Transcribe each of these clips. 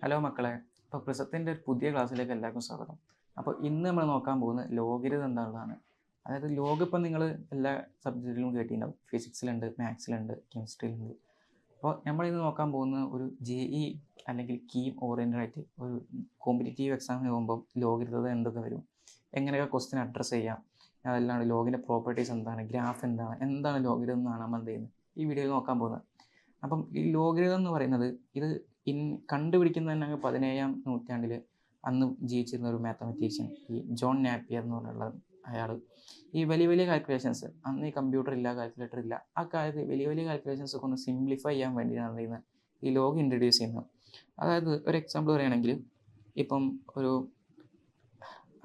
Hello മക്കളെ, ഇപ്പോൾ പ്രിസത്തിൻ്റെ ഒരു പുതിയ ക്ലാസ്സിലേക്ക് എല്ലാവർക്കും സ്വാഗതം. അപ്പോൾ ഇന്ന് നമ്മൾ നോക്കാൻ പോകുന്നത് ലോഗരിതം എന്താണെന്നാണ്. അതായത് ലോഗ് ഇപ്പം നിങ്ങൾ എല്ലാ സബ്ജക്റ്റിലും കേട്ടിട്ടുണ്ടാവും. ഫിസിക്സിലുണ്ട്, മാത്സിലുണ്ട്, കെമിസ്ട്രിയിലുണ്ട്. അപ്പോൾ നമ്മളിന്ന് നോക്കാൻ പോകുന്ന ഒരു JE അല്ലെങ്കിൽ കീം ഓറിയൻറ്റഡ് ആയിട്ട് ഒരു കോമ്പറ്റീറ്റീവ് എക്സാമിന് പോകുമ്പോൾ ലോഗരിതം എന്തൊക്കെ വരും, എങ്ങനെയൊക്കെ ക്വസ്റ്റ്യൻ അഡ്രസ്സ് ചെയ്യാം, അതല്ലാണ്ട് ലോഗിൻ്റെ പ്രോപ്പർട്ടീസ് എന്താണ്, ഗ്രാഫ് എന്താണ് ലോഗരിതം എന്നാണ് നമ്മൾ എന്ത് ചെയ്യുന്നത് ഈ വീഡിയോയിൽ നോക്കാൻ പോകുന്നത്. അപ്പം ഈ ലോഗരിതം എന്ന് പറയുന്നത് ഇത് കണ്ടുപിടിക്കുന്നത് തന്നെ 17-ാം നൂറ്റാണ്ടിൽ അന്ന് ജീവിച്ചിരുന്ന ഒരു മാത്തമാറ്റീഷ്യൻ, ഈ ജോൺ നാപ്പിയർ എന്ന് പറഞ്ഞുള്ള അയാൾ ഈ വലിയ വലിയ കാൽക്കുലേഷൻസ്, അന്ന് ഈ കമ്പ്യൂട്ടർ ഇല്ല, കാൽക്കുലേറ്റർ ഇല്ല, ആ കാലത്ത് വലിയ വലിയ കാൽക്കുലേഷൻസ് ഒക്കെ ഒന്ന് സിംപ്ലിഫൈ ചെയ്യാൻ വേണ്ടിയാണ് ചെയ്യുന്നത് ഈ ലോഗ് ഇൻട്രൊഡ്യൂസ് ചെയ്യുന്നത്. അതായത് ഒരു എക്സാമ്പിൾ പറയുകയാണെങ്കിൽ ഇപ്പം ഒരു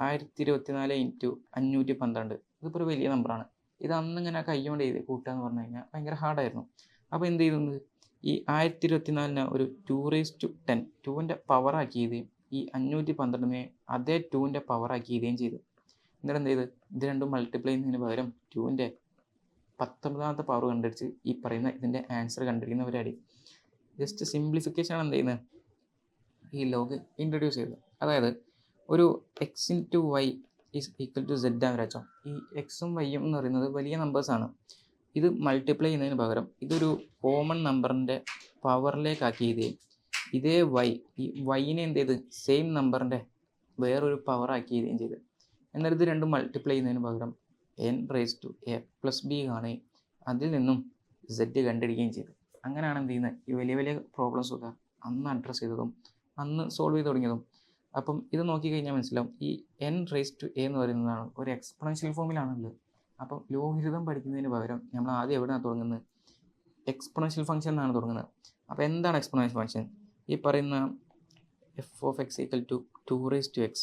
1024 ഇൻറ്റു 512 ഇതിപ്പോൾ ഒരു വലിയ നമ്പറാണ്. ഇത് അന്നിങ്ങനെ കൈകൊണ്ട് എഴുതി കൂട്ടുക എന്ന് പറഞ്ഞു കഴിഞ്ഞാൽ ഭയങ്കര ഹാർഡായിരുന്നു. അപ്പോൾ എന്ത് ചെയ്യുന്നത്, ഈ 1024 ഒരു 2^10 2ൻ്റെ പവറാക്കിയത് ഈ 512 അതേ 2ൻ്റെ പവറാക്കിയതുകയും ചെയ്തു. എന്നിട്ട് എന്ത് ചെയ്ത് ഇത് രണ്ടും മൾട്ടിപ്ലൈ ചെയ്യുന്നതിന് പകരം 2ൻ്റെ 19ാമത്തെ പവർ കണ്ടുപിടിച്ച് ഈ പറയുന്ന ഇതിൻ്റെ ആൻസർ കണ്ടുപിടിക്കുന്ന പരിപാടി. ജസ്റ്റ് സിംപ്ലിഫിക്കേഷൻ ആണ് എന്ത് ചെയ്യുന്നത് ഈ ലോഗ് ഇൻട്രൊഡ്യൂസ് ചെയ്തത്. അതായത് ഒരു x into y is equal to z ആണെന്ന് വെച്ചോ. ഈ എക്സും വൈയും എന്ന് പറയുന്നത് വലിയ നമ്പേഴ്സാണ്. ഇത് മൾട്ടിപ്ലൈ ചെയ്യുന്നതിന് പകരം ഇതൊരു കോമൺ നമ്പറിൻ്റെ പവറിലേക്കാക്കിയതേ ഇതേ വൈ ഈ വൈനെ എന്ത് ചെയ്ത് സെയിം നമ്പറിൻ്റെ വേറൊരു പവറാക്കിയതുകയും ചെയ്ത്. എന്നിട്ട് ഇത് രണ്ടും മൾട്ടിപ്ലൈ ചെയ്യുന്നതിന് പകരം n⁻a+b കാണുകയും അതിൽ നിന്നും z കണ്ടുപിടിക്കുകയും ചെയ്തു. അങ്ങനെയാണ് എന്ത് ചെയ്യുന്നത് ഈ വലിയ വലിയ പ്രോബ്ലംസൊക്കെ അന്ന് അഡ്രസ്സ് ചെയ്തതും അന്ന് സോൾവ് ചെയ്ത് തുടങ്ങിയതും. അപ്പം ഇത് നോക്കിക്കഴിഞ്ഞാൽ മനസ്സിലാവും ഈ n⁻a എന്ന് പറയുന്നതാണ് ഒരു എക്സ്പൊണൻഷ്യൽ ഫോമിലാണുള്ളത്. അപ്പം ലോഗരിതം പഠിക്കുന്നതിന് പകരം നമ്മൾ ആദ്യം എവിടെയാണ് തുടങ്ങുന്നത്, എക്സ്പൊണൻഷ്യൽ ഫംഗ്ഷൻ എന്നാണ് തുടങ്ങുന്നത്. അപ്പോൾ എന്താണ് എക്സ്പൊണൻഷ്യൽ ഫംഗ്ഷൻ? ഈ പറയുന്ന f(x) = 2x,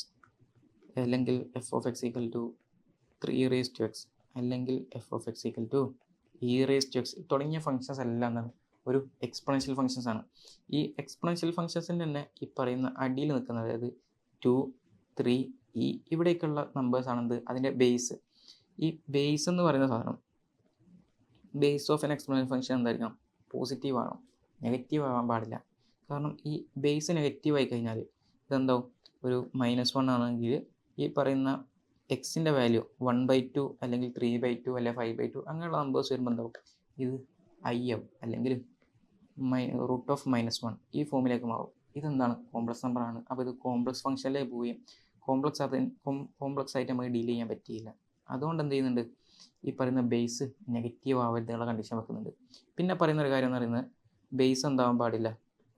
അല്ലെങ്കിൽ f(x) = 3x, അല്ലെങ്കിൽ f(x) = e(x) തുടങ്ങിയ ഫംഗ്ഷൻസ് എല്ലാം എന്താണ് ഒരു എക്സ്പൊണൻഷ്യൽ ഫംഗ്ഷൻസ് ആണ്. ഈ എക്സ്പൊണൻഷ്യൽ ഫംഗ്ഷൻസിൻ്റെ തന്നെ ഈ പറയുന്ന അടിയിൽ നിൽക്കുന്നത്, അതായത് 2, 3, ഇവിടേക്കുള്ള നമ്പേഴ്സാണെന്ത് അതിൻ്റെ ബേസ്. ഈ ബേസ് എന്ന് പറയുന്ന സാധനം, base of N exponential function എന്തായിരിക്കണം, പോസിറ്റീവ് ആണോ, നെഗറ്റീവ് ആവാൻ പാടില്ല. കാരണം ഈ ബേസ് നെഗറ്റീവ് ആയി കഴിഞ്ഞാൽ ഇതെന്താവും, ഒരു -1 ആണെങ്കിൽ ഈ പറയുന്ന എക്സിൻ്റെ വാല്യൂ 1/2 അല്ലെങ്കിൽ 3/2 അല്ലെങ്കിൽ 5/2 അങ്ങനെയുള്ള നമ്പേഴ്സ് വരുമ്പോൾ എന്താവും, ഇത് i ആവും, അല്ലെങ്കിൽ √(-1) ഈ ഫോമിലേക്ക് മാറും. ഇതെന്താണ് കോംപ്ലക്സ് നമ്പറാണ്. അപ്പോൾ ഇത് കോംപ്ലക്സ് ഫംഗ്ഷനിലേക്ക് പോവുകയും കോംപ്ലക്സ് ആയിട്ട് നമുക്ക് ഡീൽ ചെയ്യാൻ പറ്റിയില്ല. അതുകൊണ്ട് എന്ത് ചെയ്യുന്നുണ്ട്, ഈ പറയുന്ന ബേസ് നെഗറ്റീവ് ആവരുതെന്നുള്ള കണ്ടീഷൻ വെക്കുന്നുണ്ട്. പിന്നെ പറയുന്ന ഒരു കാര്യം എന്ന് പറയുന്നത്, ബേസ് എന്താവാൻ പാടില്ല,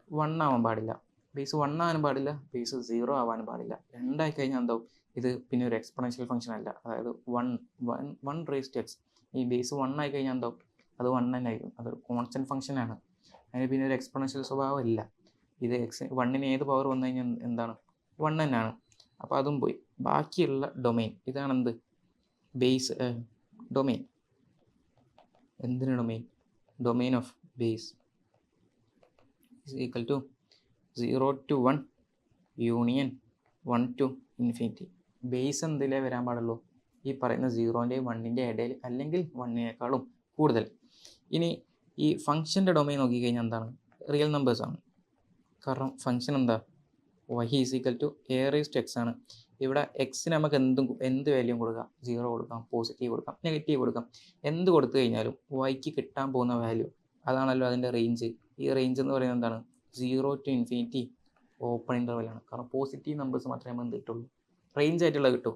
1 ആവാൻ പാടില്ല. ബേസ് 1 ആവാനും പാടില്ല, ബേസ് 0 ആവാനും പാടില്ല. രണ്ടായി കഴിഞ്ഞാൽ എന്താവും, ഇത് പിന്നെ ഒരു എക്സ്പൊണൻഷ്യൽ ഫംഗ്ഷൻ അല്ല. അതായത് 1(x) ഈ ബേസ് 1 ആയി കഴിഞ്ഞാൽ എന്താവും, അത് 1 തന്നെ ആയിരിക്കും. അതൊരു കോൺസ്റ്റൻറ്റ് ഫംഗ്ഷനാണ്. അതിന് പിന്നെ ഒരു എക്സ്പൊണൻഷ്യൽ സ്വഭാവം ഇല്ല. ഇത് 1ന് ഏത് പവർ വന്നു കഴിഞ്ഞാൽ എന്താണ് 1 തന്നെയാണ്. അപ്പോൾ അതും പോയി. ബാക്കിയുള്ള ഡൊമെയിൻ ഇതാണെന്ത്, ബേസ് ഡൊമെയിൻ. എന്തിന് domain, domain of base is equal to 0 to 1 union 1 to infinity. Base എന്തിലേ വരാൻ പാടുള്ളൂ, ഈ പറയുന്ന 0ൻ്റെയും 1ൻ്റെയും ഇടയിൽ, അല്ലെങ്കിൽ 1നേക്കാളും കൂടുതൽ. ഇനി ഈ ഫംഗ്ഷൻ്റെ ഡൊമെയിൻ നോക്കിക്കഴിഞ്ഞാൽ എന്താണ്, റിയൽ നമ്പേഴ്സാണ്. കാരണം ഫംഗ്ഷൻ എന്താ, y is equal to a⁻x ആണ്. ഇവിടെ എക്സിന് നമുക്ക് എന്ത് വാല്യൂ കൊടുക്കാം, 0 കൊടുക്കാം, പോസിറ്റീവ് കൊടുക്കാം, നെഗറ്റീവ് കൊടുക്കാം. എന്ത് കൊടുത്തു കഴിഞ്ഞാലും വൈക്ക് കിട്ടാൻ പോകുന്ന വാല്യൂ അതാണല്ലോ അതിൻ്റെ റേഞ്ച്. ഈ റേഞ്ച് എന്ന് പറയുന്നത് എന്താണ്, 0 to infinity ഓപ്പൺ ഇൻ്റർവെലാണ്. കാരണം പോസിറ്റീവ് നമ്പേഴ്സ് മാത്രമേ നമുക്ക് എന്ത് കിട്ടുള്ളൂ, റേഞ്ച് ആയിട്ടുള്ള കിട്ടൂ.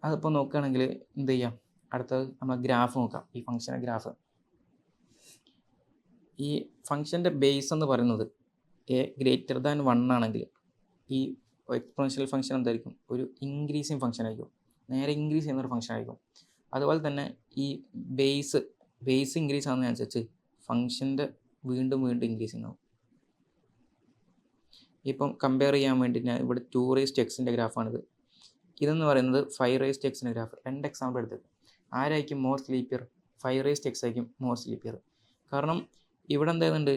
അതിപ്പോൾ നോക്കുകയാണെങ്കിൽ എന്ത് ചെയ്യാം, അടുത്തത് നമ്മൾ ഗ്രാഫ് നോക്കാം. ഈ ഫംഗ്ഷൻ്റെ ഗ്രാഫ്, ഈ ഫംഗ്ഷൻ്റെ ബേസ് എന്ന് പറയുന്നത് a>1 ആണെങ്കിൽ ഈ എക്സ്പൊണൻഷ്യൽ ഫംഗ്ഷൻ എന്തായിരിക്കും, ഒരു ഇൻക്രീസിങ് ഫംഗ്ഷൻ ആയിരിക്കും, നേരെ ഇൻക്രീസ് ചെയ്യുന്നൊരു ഫംഗ്ഷൻ ആയിരിക്കും. അതുപോലെ തന്നെ ഈ ബേസ് ഇൻക്രീസ് ആകുന്നതിനനുസരിച്ച് ഫംഗ്ഷൻ്റെ വീണ്ടും ഇൻക്രീസിങ് ആവും. ഇപ്പം കമ്പയർ ചെയ്യാൻ വേണ്ടി ഞാൻ ഇവിടെ 2^x ഗ്രാഫാണിത്. ഇതെന്ന് പറയുന്നത് 5^x ഗ്രാഫ്. 2 എക്സാമ്പിൾ എടുത്തത്. ആരായിരിക്കും മോർ സ്ലീപ്പിയർ, 5^x ആയിരിക്കും മോർ സ്ലീപ്പിയർ. കാരണം ഇവിടെ എന്താകുന്നുണ്ട്,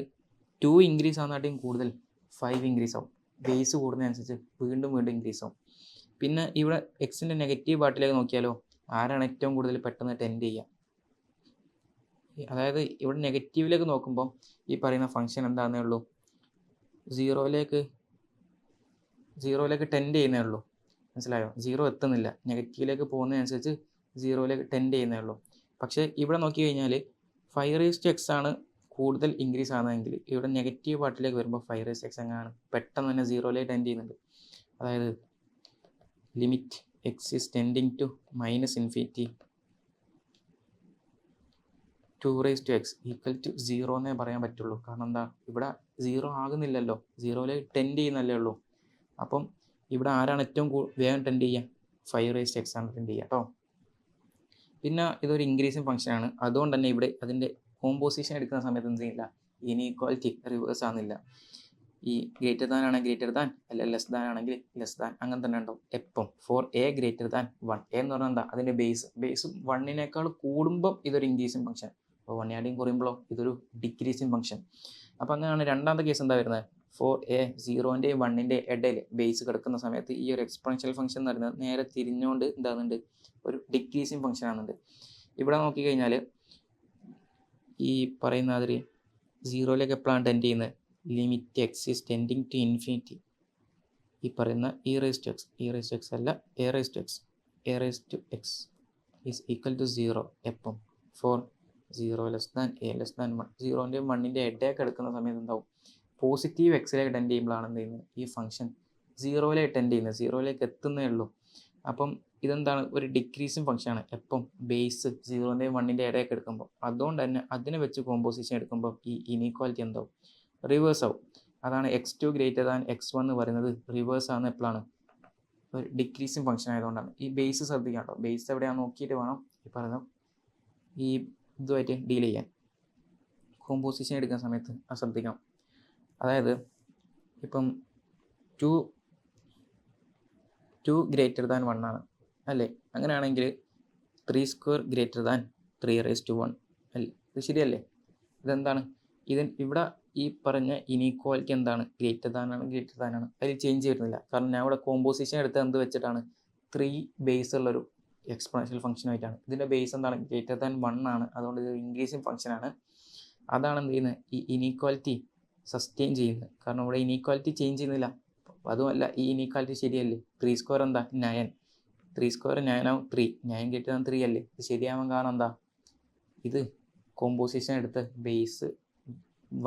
2 ഇൻക്രീസ് ആവുന്നതായിട്ടും കൂടുതൽ 5 ഇൻക്രീസ് ആവും. ബേസ് കൂടുന്നതനുസരിച്ച് വീണ്ടും ഇൻക്രീസ് ആവും. പിന്നെ ഇവിടെ എക്സിൻ്റെ നെഗറ്റീവ് പാർട്ടിലേക്ക് നോക്കിയാലോ, ആരാണ് ഏറ്റവും കൂടുതൽ പെട്ടെന്ന് ടെൻഡ് ചെയ്യുക, അതായത് ഇവിടെ നെഗറ്റീവിലേക്ക് നോക്കുമ്പോൾ ഈ പറയുന്ന ഫംഗ്ഷൻ എന്താണെന്നേ ഉള്ളൂ, സീറോയിലേക്ക് ടെൻഡ് ചെയ്യുന്നേ ഉള്ളൂ. മനസ്സിലായോ? 0 എത്തുന്നില്ല. നെഗറ്റീവിലേക്ക് പോകുന്നതിനനുസരിച്ച് 0യിലേക്ക് ടെൻഡ് ചെയ്യുന്നേ ഉള്ളൂ. പക്ഷേ ഇവിടെ നോക്കി കഴിഞ്ഞാൽ 5x ആണ് കൂടുതൽ ഇൻക്രീസ് ആകുന്നതെങ്കിൽ ഇവിടെ നെഗറ്റീവ് പാർട്ടിലേക്ക് വരുമ്പോൾ 5x എങ്ങനെയാണ് പെട്ടെന്ന് തന്നെ 0യിലേക്ക് ടെൻഡ് ചെയ്യുന്നുണ്ട്. അതായത് limit x is tending to -infinity 2x equal to 0 എന്നേ പറയാൻ പറ്റുള്ളൂ. കാരണം എന്താ, ഇവിടെ 0 ആകുന്നില്ലല്ലോ, 0യിലേക്ക് ടെൻഡ് ചെയ്യുന്നല്ലേ ഉള്ളൂ. അപ്പം ഇവിടെ ആരാണ് ഏറ്റവും വേഗം ടെൻഡ് ചെയ്യുക? 5x ആണ് ടെൻഡ് ചെയ്യുക കേട്ടോ. പിന്നെ ഇതൊരു ഇൻക്രീസിങ് ഫംഗ്ഷനാണ്. അതുകൊണ്ട് തന്നെ ഇവിടെ അതിൻ്റെ കോമ്പോസിഷൻ എടുക്കുന്ന സമയത്ത് എന്ത് ചെയ്യില്ല, ഇനീക്വാലിറ്റി റിവേഴ്സ് ആകുന്നില്ല. ഈ ഗ്രേറ്റർ ദാൻ ആണെങ്കിൽ ഗ്രേറ്റർ ദാൻ, അല്ല ലെസ് ദാൻ ആണെങ്കിൽ ലെസ് ദാൻ, അങ്ങനെ തന്നെ ഉണ്ടാവും എപ്പം. For a greater than 1, a എന്ന് പറഞ്ഞാൽ എന്താ, അതിൻ്റെ ബേസ് 1നേക്കാൾ കൂടുമ്പം ഇതൊരു ഇൻക്രീസിങ് ഫംഗ്ഷൻ. അപ്പോൾ 1 കുറയുമ്പോഴോ ഇതൊരു ഡിക്രീസിങ് ഫംഗ്ഷൻ. അപ്പോൾ അങ്ങനെയാണ് രണ്ടാമത്തെ കേസ് എന്താ വരുന്നത്, ഫോർ എ 0ൻ്റെയും 1ൻ്റെയും ഇടയിൽ ബേസ് കിടക്കുന്ന സമയത്ത് ഈ ഒരു എക്സ്പോണൻഷ്യൽ ഫംഗ്ഷൻ എന്ന് പറയുന്നത് നേരെ തിരിഞ്ഞുകൊണ്ട് എന്താകുന്നുണ്ട്, ഒരു ഡിക്രീസിങ് ഫംഗ്ഷൻ ആകുന്നുണ്ട്. ഇവിടെ നോക്കിക്കഴിഞ്ഞാൽ ഈ പറയുന്ന മാതിരി 0യിലേക്ക് എപ്പോഴാണ് ടെൻഡ് ചെയ്യുന്നത്, limit x is tending to infinity. ഈ പറയുന്ന e raised to x അല്ല a raised to x is equal to 0 എപ്പം, for 0 less than a less than 1. 0ൻ്റെയും 1ൻ്റെയും ഇടയൊക്കെ എടുക്കുന്ന സമയത്ത് എന്താവും, പോസിറ്റീവ് എക്സിലേക്ക് ടെൻഡ് ചെയ്യുമ്പോഴാണ് എന്ത് ചെയ്യുന്നത്, ഈ ഫംഗ്ഷൻ 0യിലേക്ക് ടെൻഡ് ചെയ്യുന്നത്, 0യിലേക്ക് എത്തുന്നേ ഉള്ളൂ. അപ്പം ഇതെന്താണ്, ഒരു ഡിക്രീസിങ് ഫംഗ്ഷനാണ് എപ്പം, ബേസ് 0ൻ്റെയും 1ൻ്റെയും ഇടയൊക്കെ എടുക്കുമ്പോൾ. അതുകൊണ്ട് തന്നെ അതിനെ വെച്ച് കോമ്പോസിഷൻ എടുക്കുമ്പോൾ ഈ ഇനീക്വാലിറ്റി എന്താവും, റിവേഴ്സ് ആവും. അതാണ് x2 ഗ്രേറ്റർ ദാൻ x1 എന്ന് പറയുന്നത് റിവേഴ്സ് ആകുന്ന എപ്പോഴാണ്, ഒരു ഡിക്രീസിങ് ഫംഗ്ഷൻ ആയതുകൊണ്ടാണ്. ഈ ബേസ് ശ്രദ്ധിക്കാം കേട്ടോ, ബേസ് എവിടെയാണെന്ന് നോക്കിയിട്ട് വേണം ഈ പറയുന്ന ഈ ഇതുമായിട്ട് ഡീൽ ചെയ്യാൻ. കോമ്പോസിഷൻ എടുക്കുന്ന സമയത്ത് അത് ശ്രദ്ധിക്കണം. അതായത് ഇപ്പം 2 ഗ്രേറ്റർ ദാൻ 1 ആണ് അല്ലേ, അങ്ങനെയാണെങ്കിൽ 3² ഗ്രേറ്റർ ദാൻ 3⁻1 അല്ലേ, ഇത് ശരിയല്ലേ? ഇതെന്താണ്, ഇവിടെ ഈ പറഞ്ഞ ഇനീക്വാലിറ്റി എന്താണ്, ഗ്രേറ്റർ ദാൻ ആണ്, അതിൽ ചേഞ്ച് വരുന്നില്ല. കാരണം ഞാൻ ഇവിടെ കോമ്പോസിഷൻ എടുത്ത് എന്ത് വെച്ചിട്ടാണ്, 3 ബേസ് ഉള്ളൊരു എക്സ്പോണൻഷ്യൽ ഫംഗ്ഷനായിട്ടാണ്. ഇതിൻ്റെ ബേസ് എന്താണ്, ഗ്രേറ്റർ ദാൻ 1 ആണ്. അതുകൊണ്ട് ഇത് ഇൻക്രീസിങ് ഫംഗ്ഷനാണ്. അതാണ് എന്ത് ചെയ്യുന്നത്, ഈ ഇനീക്വാലിറ്റി സസ്റ്റെയിൻ ചെയ്യുന്നത്. കാരണം ഇവിടെ ഇനീക്വാലിറ്റി ചേഞ്ച് ചെയ്യുന്നില്ല. അതുമല്ല, ഈ ഇനീക്വാലിറ്റി ശരിയല്ലേ, 3² എന്താ 9, 3² 9 ആവും, 9 ഗ്രേറ്റർ ദാൻ 3 അല്ലേ. ഇത് ശരിയാവാൻ കാരണം എന്താ, ഇത് കോമ്പോസിഷൻ എടുത്ത് ബേസ്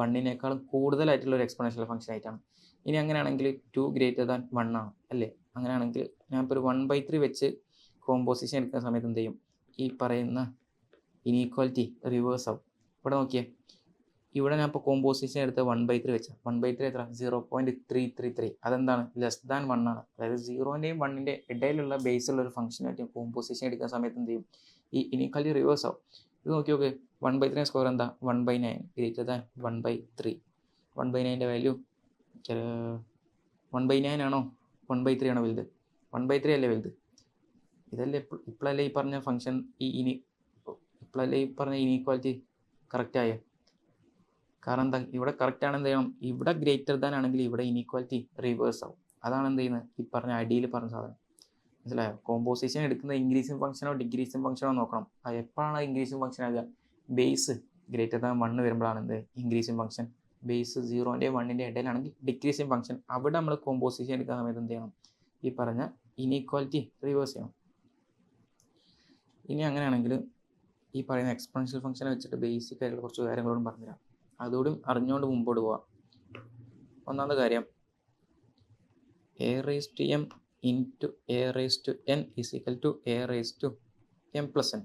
1നേക്കാളും കൂടുതലായിട്ടുള്ള ഒരു എക്സ്പോണൻഷ്യൽ ഫംഗ്ഷൻ ആയിട്ടാണ്. ഇനി അങ്ങനെയാണെങ്കിൽ 2 ഗ്രേറ്റർ ദാൻ 1 ആണ് അല്ലേ, അങ്ങനെയാണെങ്കിൽ ഞാനിപ്പോൾ ഒരു 1/3 വെച്ച് കോമ്പോസിഷൻ എടുക്കുന്ന സമയത്ത് എന്ത് ചെയ്യും, ഈ പറയുന്ന ഇനീക്വാലിറ്റി റിവേഴ്സ് ആവും. ഇവിടെ നോക്കിയേ, ഇവിടെ ഞാൻ ഇപ്പോൾ കോമ്പോസിഷൻ എടുത്ത് 1/3 വെച്ചാൽ 1/3 എത്ര, 0.333. അതെന്താണ്, ലെസ് ദാൻ 1 ആണ്. അതായത് 0ൻ്റെയും 1ൻ്റെയും ഇടയിലുള്ള ബേസുള്ള ഒരു ഫംഗ്ഷനായിട്ട് കോമ്പോസിഷൻ എടുക്കുന്ന സമയത്ത് എന്ത് ചെയ്യും, ഈ ഇനീക്വാലിറ്റി റിവേഴ്സ് ആവും. ഇത് നോക്കി നോക്ക്, 1/3 സ്ക്വയർ എന്താ, 1/9 ഗ്രേറ്റർ ദാൻ 1/3. 1/9ൻ്റെ വാല്യൂ 1/9 ആണോ 1/3 ആണോ വലുത്? 1/3 അല്ലേ വലുത്. ഇതല്ലേ ഇപ്പോഴല്ലേ ഈ പറഞ്ഞ ഫംഗ്ഷൻ ഇപ്പോഴല്ലേ ഈ പറഞ്ഞ ഇനീക്വാലിറ്റി കറക്റ്റായ. കാരണം എന്താ, ഇവിടെ കറക്റ്റ് ആണ്, എന്ത് ചെയ്യണം, ഇവിടെ ഗ്രേറ്റർ ദാൻ ആണെങ്കിൽ ഇവിടെ ഇനീക്വാലിറ്റി റിവേഴ്സ് ആവും. അതാണ് എന്ത് ചെയ്യുന്നത്, ഈ പറഞ്ഞ അടിയിൽ പറഞ്ഞ സാധനം. മനസ്സിലായോ? കോമ്പോസിഷൻ എടുക്കുന്ന ഇൻക്രീസിങ് ഫംഗ്ഷനോ ഡിക്രീസിങ് ഫംഗ്ഷനോ നോക്കണം. അത് എപ്പോഴാണ് ഇൻക്രീസിങ് ഫംഗ്ഷൻ ആകുക, ബേസ് ഗ്രേറ്റർ ദാൻ 1 വരുമ്പോഴാണ് എന്ത് ഇൻക്രീസിങ് ഫംഗ്ഷൻ. ബേസ് 0ൻ്റെയും 1ൻ്റെയും ഇടയിലാണെങ്കിൽ ഡിക്രീസിങ് ഫംഗ്ഷൻ. അവിടെ നമ്മൾ കോമ്പോസിഷൻ എടുക്കുന്ന സമയത്ത് എന്ത് ചെയ്യണം, ഈ പറഞ്ഞ ഇനീക്വാലിറ്റി റിവേഴ്സ് ചെയ്യണം. ഇനി അങ്ങനെയാണെങ്കിൽ ഈ പറയുന്ന എക്സ്പോണൻഷ്യൽ ഫംഗ്ഷനെ വെച്ചിട്ട് ബേസിക് ആയിട്ടുള്ള കുറച്ച് കാര്യങ്ങളോടും പറഞ്ഞുതരാം. അതോടും അറിഞ്ഞുകൊണ്ട് മുമ്പോട്ട് പോവാം. ഒന്നാമത്തെ കാര്യം, a⁻m into a⁻n is equal to a⁻m+n.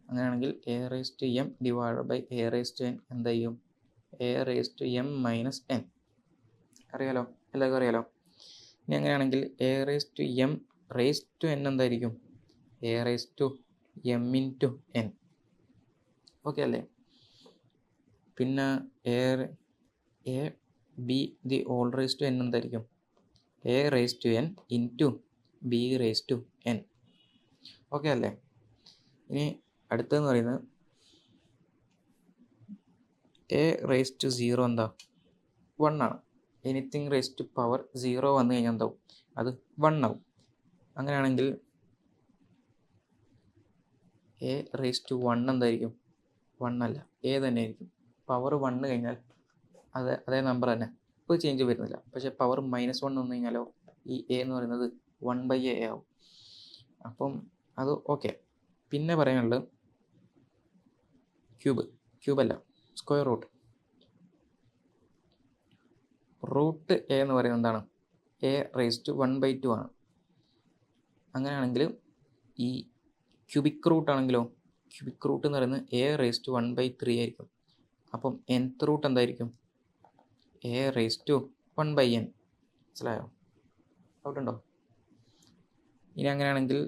അങ്ങനെയാണെങ്കിൽ a⁻m ഡിവൈഡ് ബൈ a⁻n എന്ത് ചെയ്യും, a⁻m-n. അറിയാലോ, എല്ലാവർക്കും അറിയാലോ. ഇനി അങ്ങനെയാണെങ്കിൽ a⁻m⁻n എന്തായിരിക്കും, a⁻m into n. ഓക്കെ അല്ലേ? പിന്നെ b the whole raise to n എന്തായിരിക്കും, a⁻n into b⁻n. ഓക്കെ അല്ലേ? ഇനി അടുത്തതെന്ന് പറയുന്നത് a⁻0 എന്താ, 1 ആണ്. എനിത്തിങ് റേസ് ടു പവർ 0 വന്നു കഴിഞ്ഞാൽ എന്താവും, അത് 1 ആവും. അങ്ങനെയാണെങ്കിൽ a⁻1 എന്തായിരിക്കും, 1 അല്ല, a തന്നെ ആയിരിക്കും. പവർ 1 കഴിഞ്ഞാൽ അതേ നമ്പർ തന്നെ സ്റ്റെപ്പ് ചേഞ്ച് വരുന്നില്ല. പക്ഷേ പവർ -1 വന്നു കഴിഞ്ഞാലോ ഈ എ എന്ന് പറയുന്നത് 1/a ആവും. അപ്പം അത് ഓക്കെ. പിന്നെ പറയാനുള്ളത് ക്യൂബല്ല, സ്ക്വയർ റൂട്ട്. റൂട്ട് എ എന്ന് പറയുന്നത് എന്താണ്? a⁻1/2 ആണ്. അങ്ങനെയാണെങ്കിൽ ഈ ക്യൂബിക് റൂട്ട് ആണെങ്കിലോ, ക്യൂബിക് റൂട്ട് എന്ന് പറയുന്നത് a⁻1/3 ആയിരിക്കും. അപ്പം nth റൂട്ട് എന്തായിരിക്കും? a⁻1/n. മനസ്സിലായോ? ഡൗട്ടുണ്ടോ? ഇനി അങ്ങനെയാണെങ്കിൽ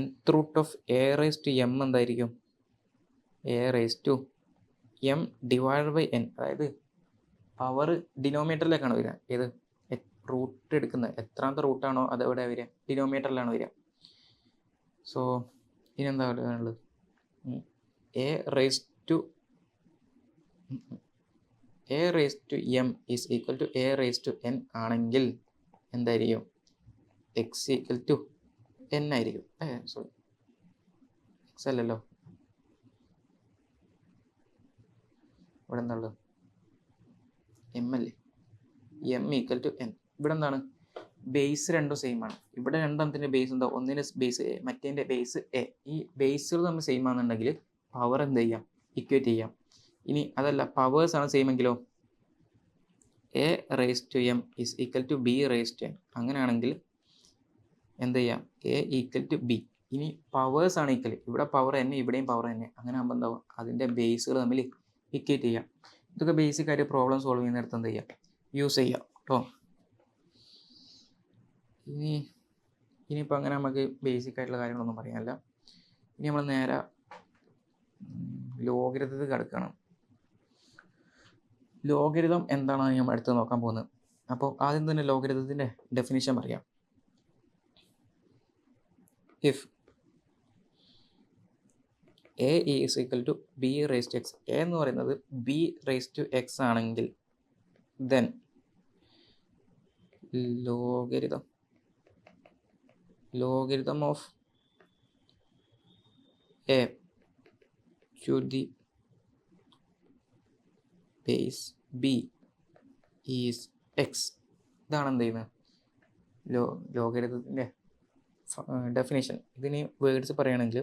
nth റൂട്ട് ഓഫ് a⁻m എന്തായിരിക്കും? a⁻m/n. അതായത് പവർ ഡിനോമിനേറ്ററിലേക്കാണ് വരിക. ഏത് റൂട്ട് എടുക്കുന്നത് എത്രാമത്തെ റൂട്ടാണോ അത് എവിടെ വരിക? ഡിനോമിനേറ്ററിലാണ് വരിക. സോ ഇനി എന്താ പറയുന്നത്? a⁻m is equal to a⁻n ആണെങ്കിൽ എന്തായിരിക്കും? x n ആയിരിക്കും. സോറി, x അല്ലല്ലോ, ഇവിടെ എന്താ ഉള്ളത്? m അല്ലേ? m = n. ഇവിടെ എന്താണ്? ബേസ് രണ്ടും സെയിം ആണ്. ഇവിടെ രണ്ടെണ്ണത്തിൻ്റെ ബേസ് എന്താ? ഒന്നിൻ്റെ ബേസ് എ, മറ്റേതിൻ്റെ ബേസ് എ. ഈ ബേസുകൾ തമ്മിൽ സെയിം ആണെന്നുണ്ടെങ്കിൽ പവർ എന്ത് ചെയ്യാം? ഇക്വേറ്റ് ചെയ്യാം. ഇനി അതല്ല, പവേഴ്സ് ആണ് same എങ്കിലോ a⁻m is equal to b⁻n. അങ്ങനെയാണെങ്കിൽ എന്ത് ചെയ്യാം? a = b. ഇനി പവേഴ്സ് ആണ് ഈക്വൽ. ഇവിടെ പവർ n, ഇവിടെയും പവർ n. അങ്ങനെ ആകുമ്പോൾ എന്താവും? അതിൻ്റെ ബേസുകൾ തമ്മിൽ ഇക്വേറ്റ് ചെയ്യാം. ഇതൊക്കെ ബേസിക് ആയിട്ട് പ്രോബ്ലം സോൾവ് ചെയ്യുന്നിടത്ത് എന്ത് ചെയ്യാം? യൂസ് ചെയ്യാം കേട്ടോ. ഇനിയിപ്പോൾ അങ്ങനെ നമുക്ക് ബേസിക് ആയിട്ടുള്ള കാര്യങ്ങളൊന്നും പറയാനില്ല. ഇനി നമ്മൾ നേരെ ലോഗരിതത്തിൽ കിടക്കണം. ലോഗരിതം എന്താണെന്ന് നമ്മൾ അടുത്ത് നോക്കാൻ പോകുന്നത്. അപ്പോൾ ആദ്യം തന്നെ ലോഗരിതത്തിൻ്റെ ഡെഫിനിഷൻ പറയാം. If a is equal to b⁻x, a എന്ന് പറയുന്നത് b⁻x ആണെങ്കിൽ then logarithm of a to the base b is x. ഇതാണ് എന്ത് ചെയ്യുന്നത്? ലോഗരിതത്തിൻ്റെ ഡെഫിനേഷൻ. ഇതിന് വേർഡ്സ് പറയുകയാണെങ്കിൽ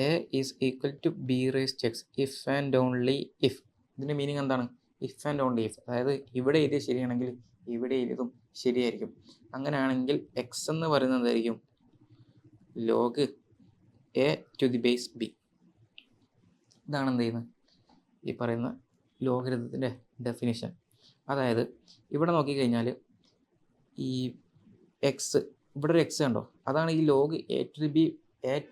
a is equal to b⁻x if and only if. ഇതിൻ്റെ മീനിങ് എന്താണ്? If and only if. അതായത് ഇവിടെ എഴുതിയത് ശരിയാണെങ്കിൽ ഇവിടെ എഴുതും ശരിയായിരിക്കും. അങ്ങനെയാണെങ്കിൽ എക്സ് എന്ന് പറയുന്നത് എന്തായിരിക്കും? Log a to the base b. ഇതാണ് എന്ത് ചെയ്യുന്നത്? ഈ പറയുന്ന ലോഗരിതത്തിൻ്റെ ഡെഫിനിഷൻ. അതായത് ഇവിടെ നോക്കിക്കഴിഞ്ഞാൽ ഈ എക്സ്, ഇവിടെ ഒരു എക്സ് കണ്ടോ? അതാണ് ഈ log a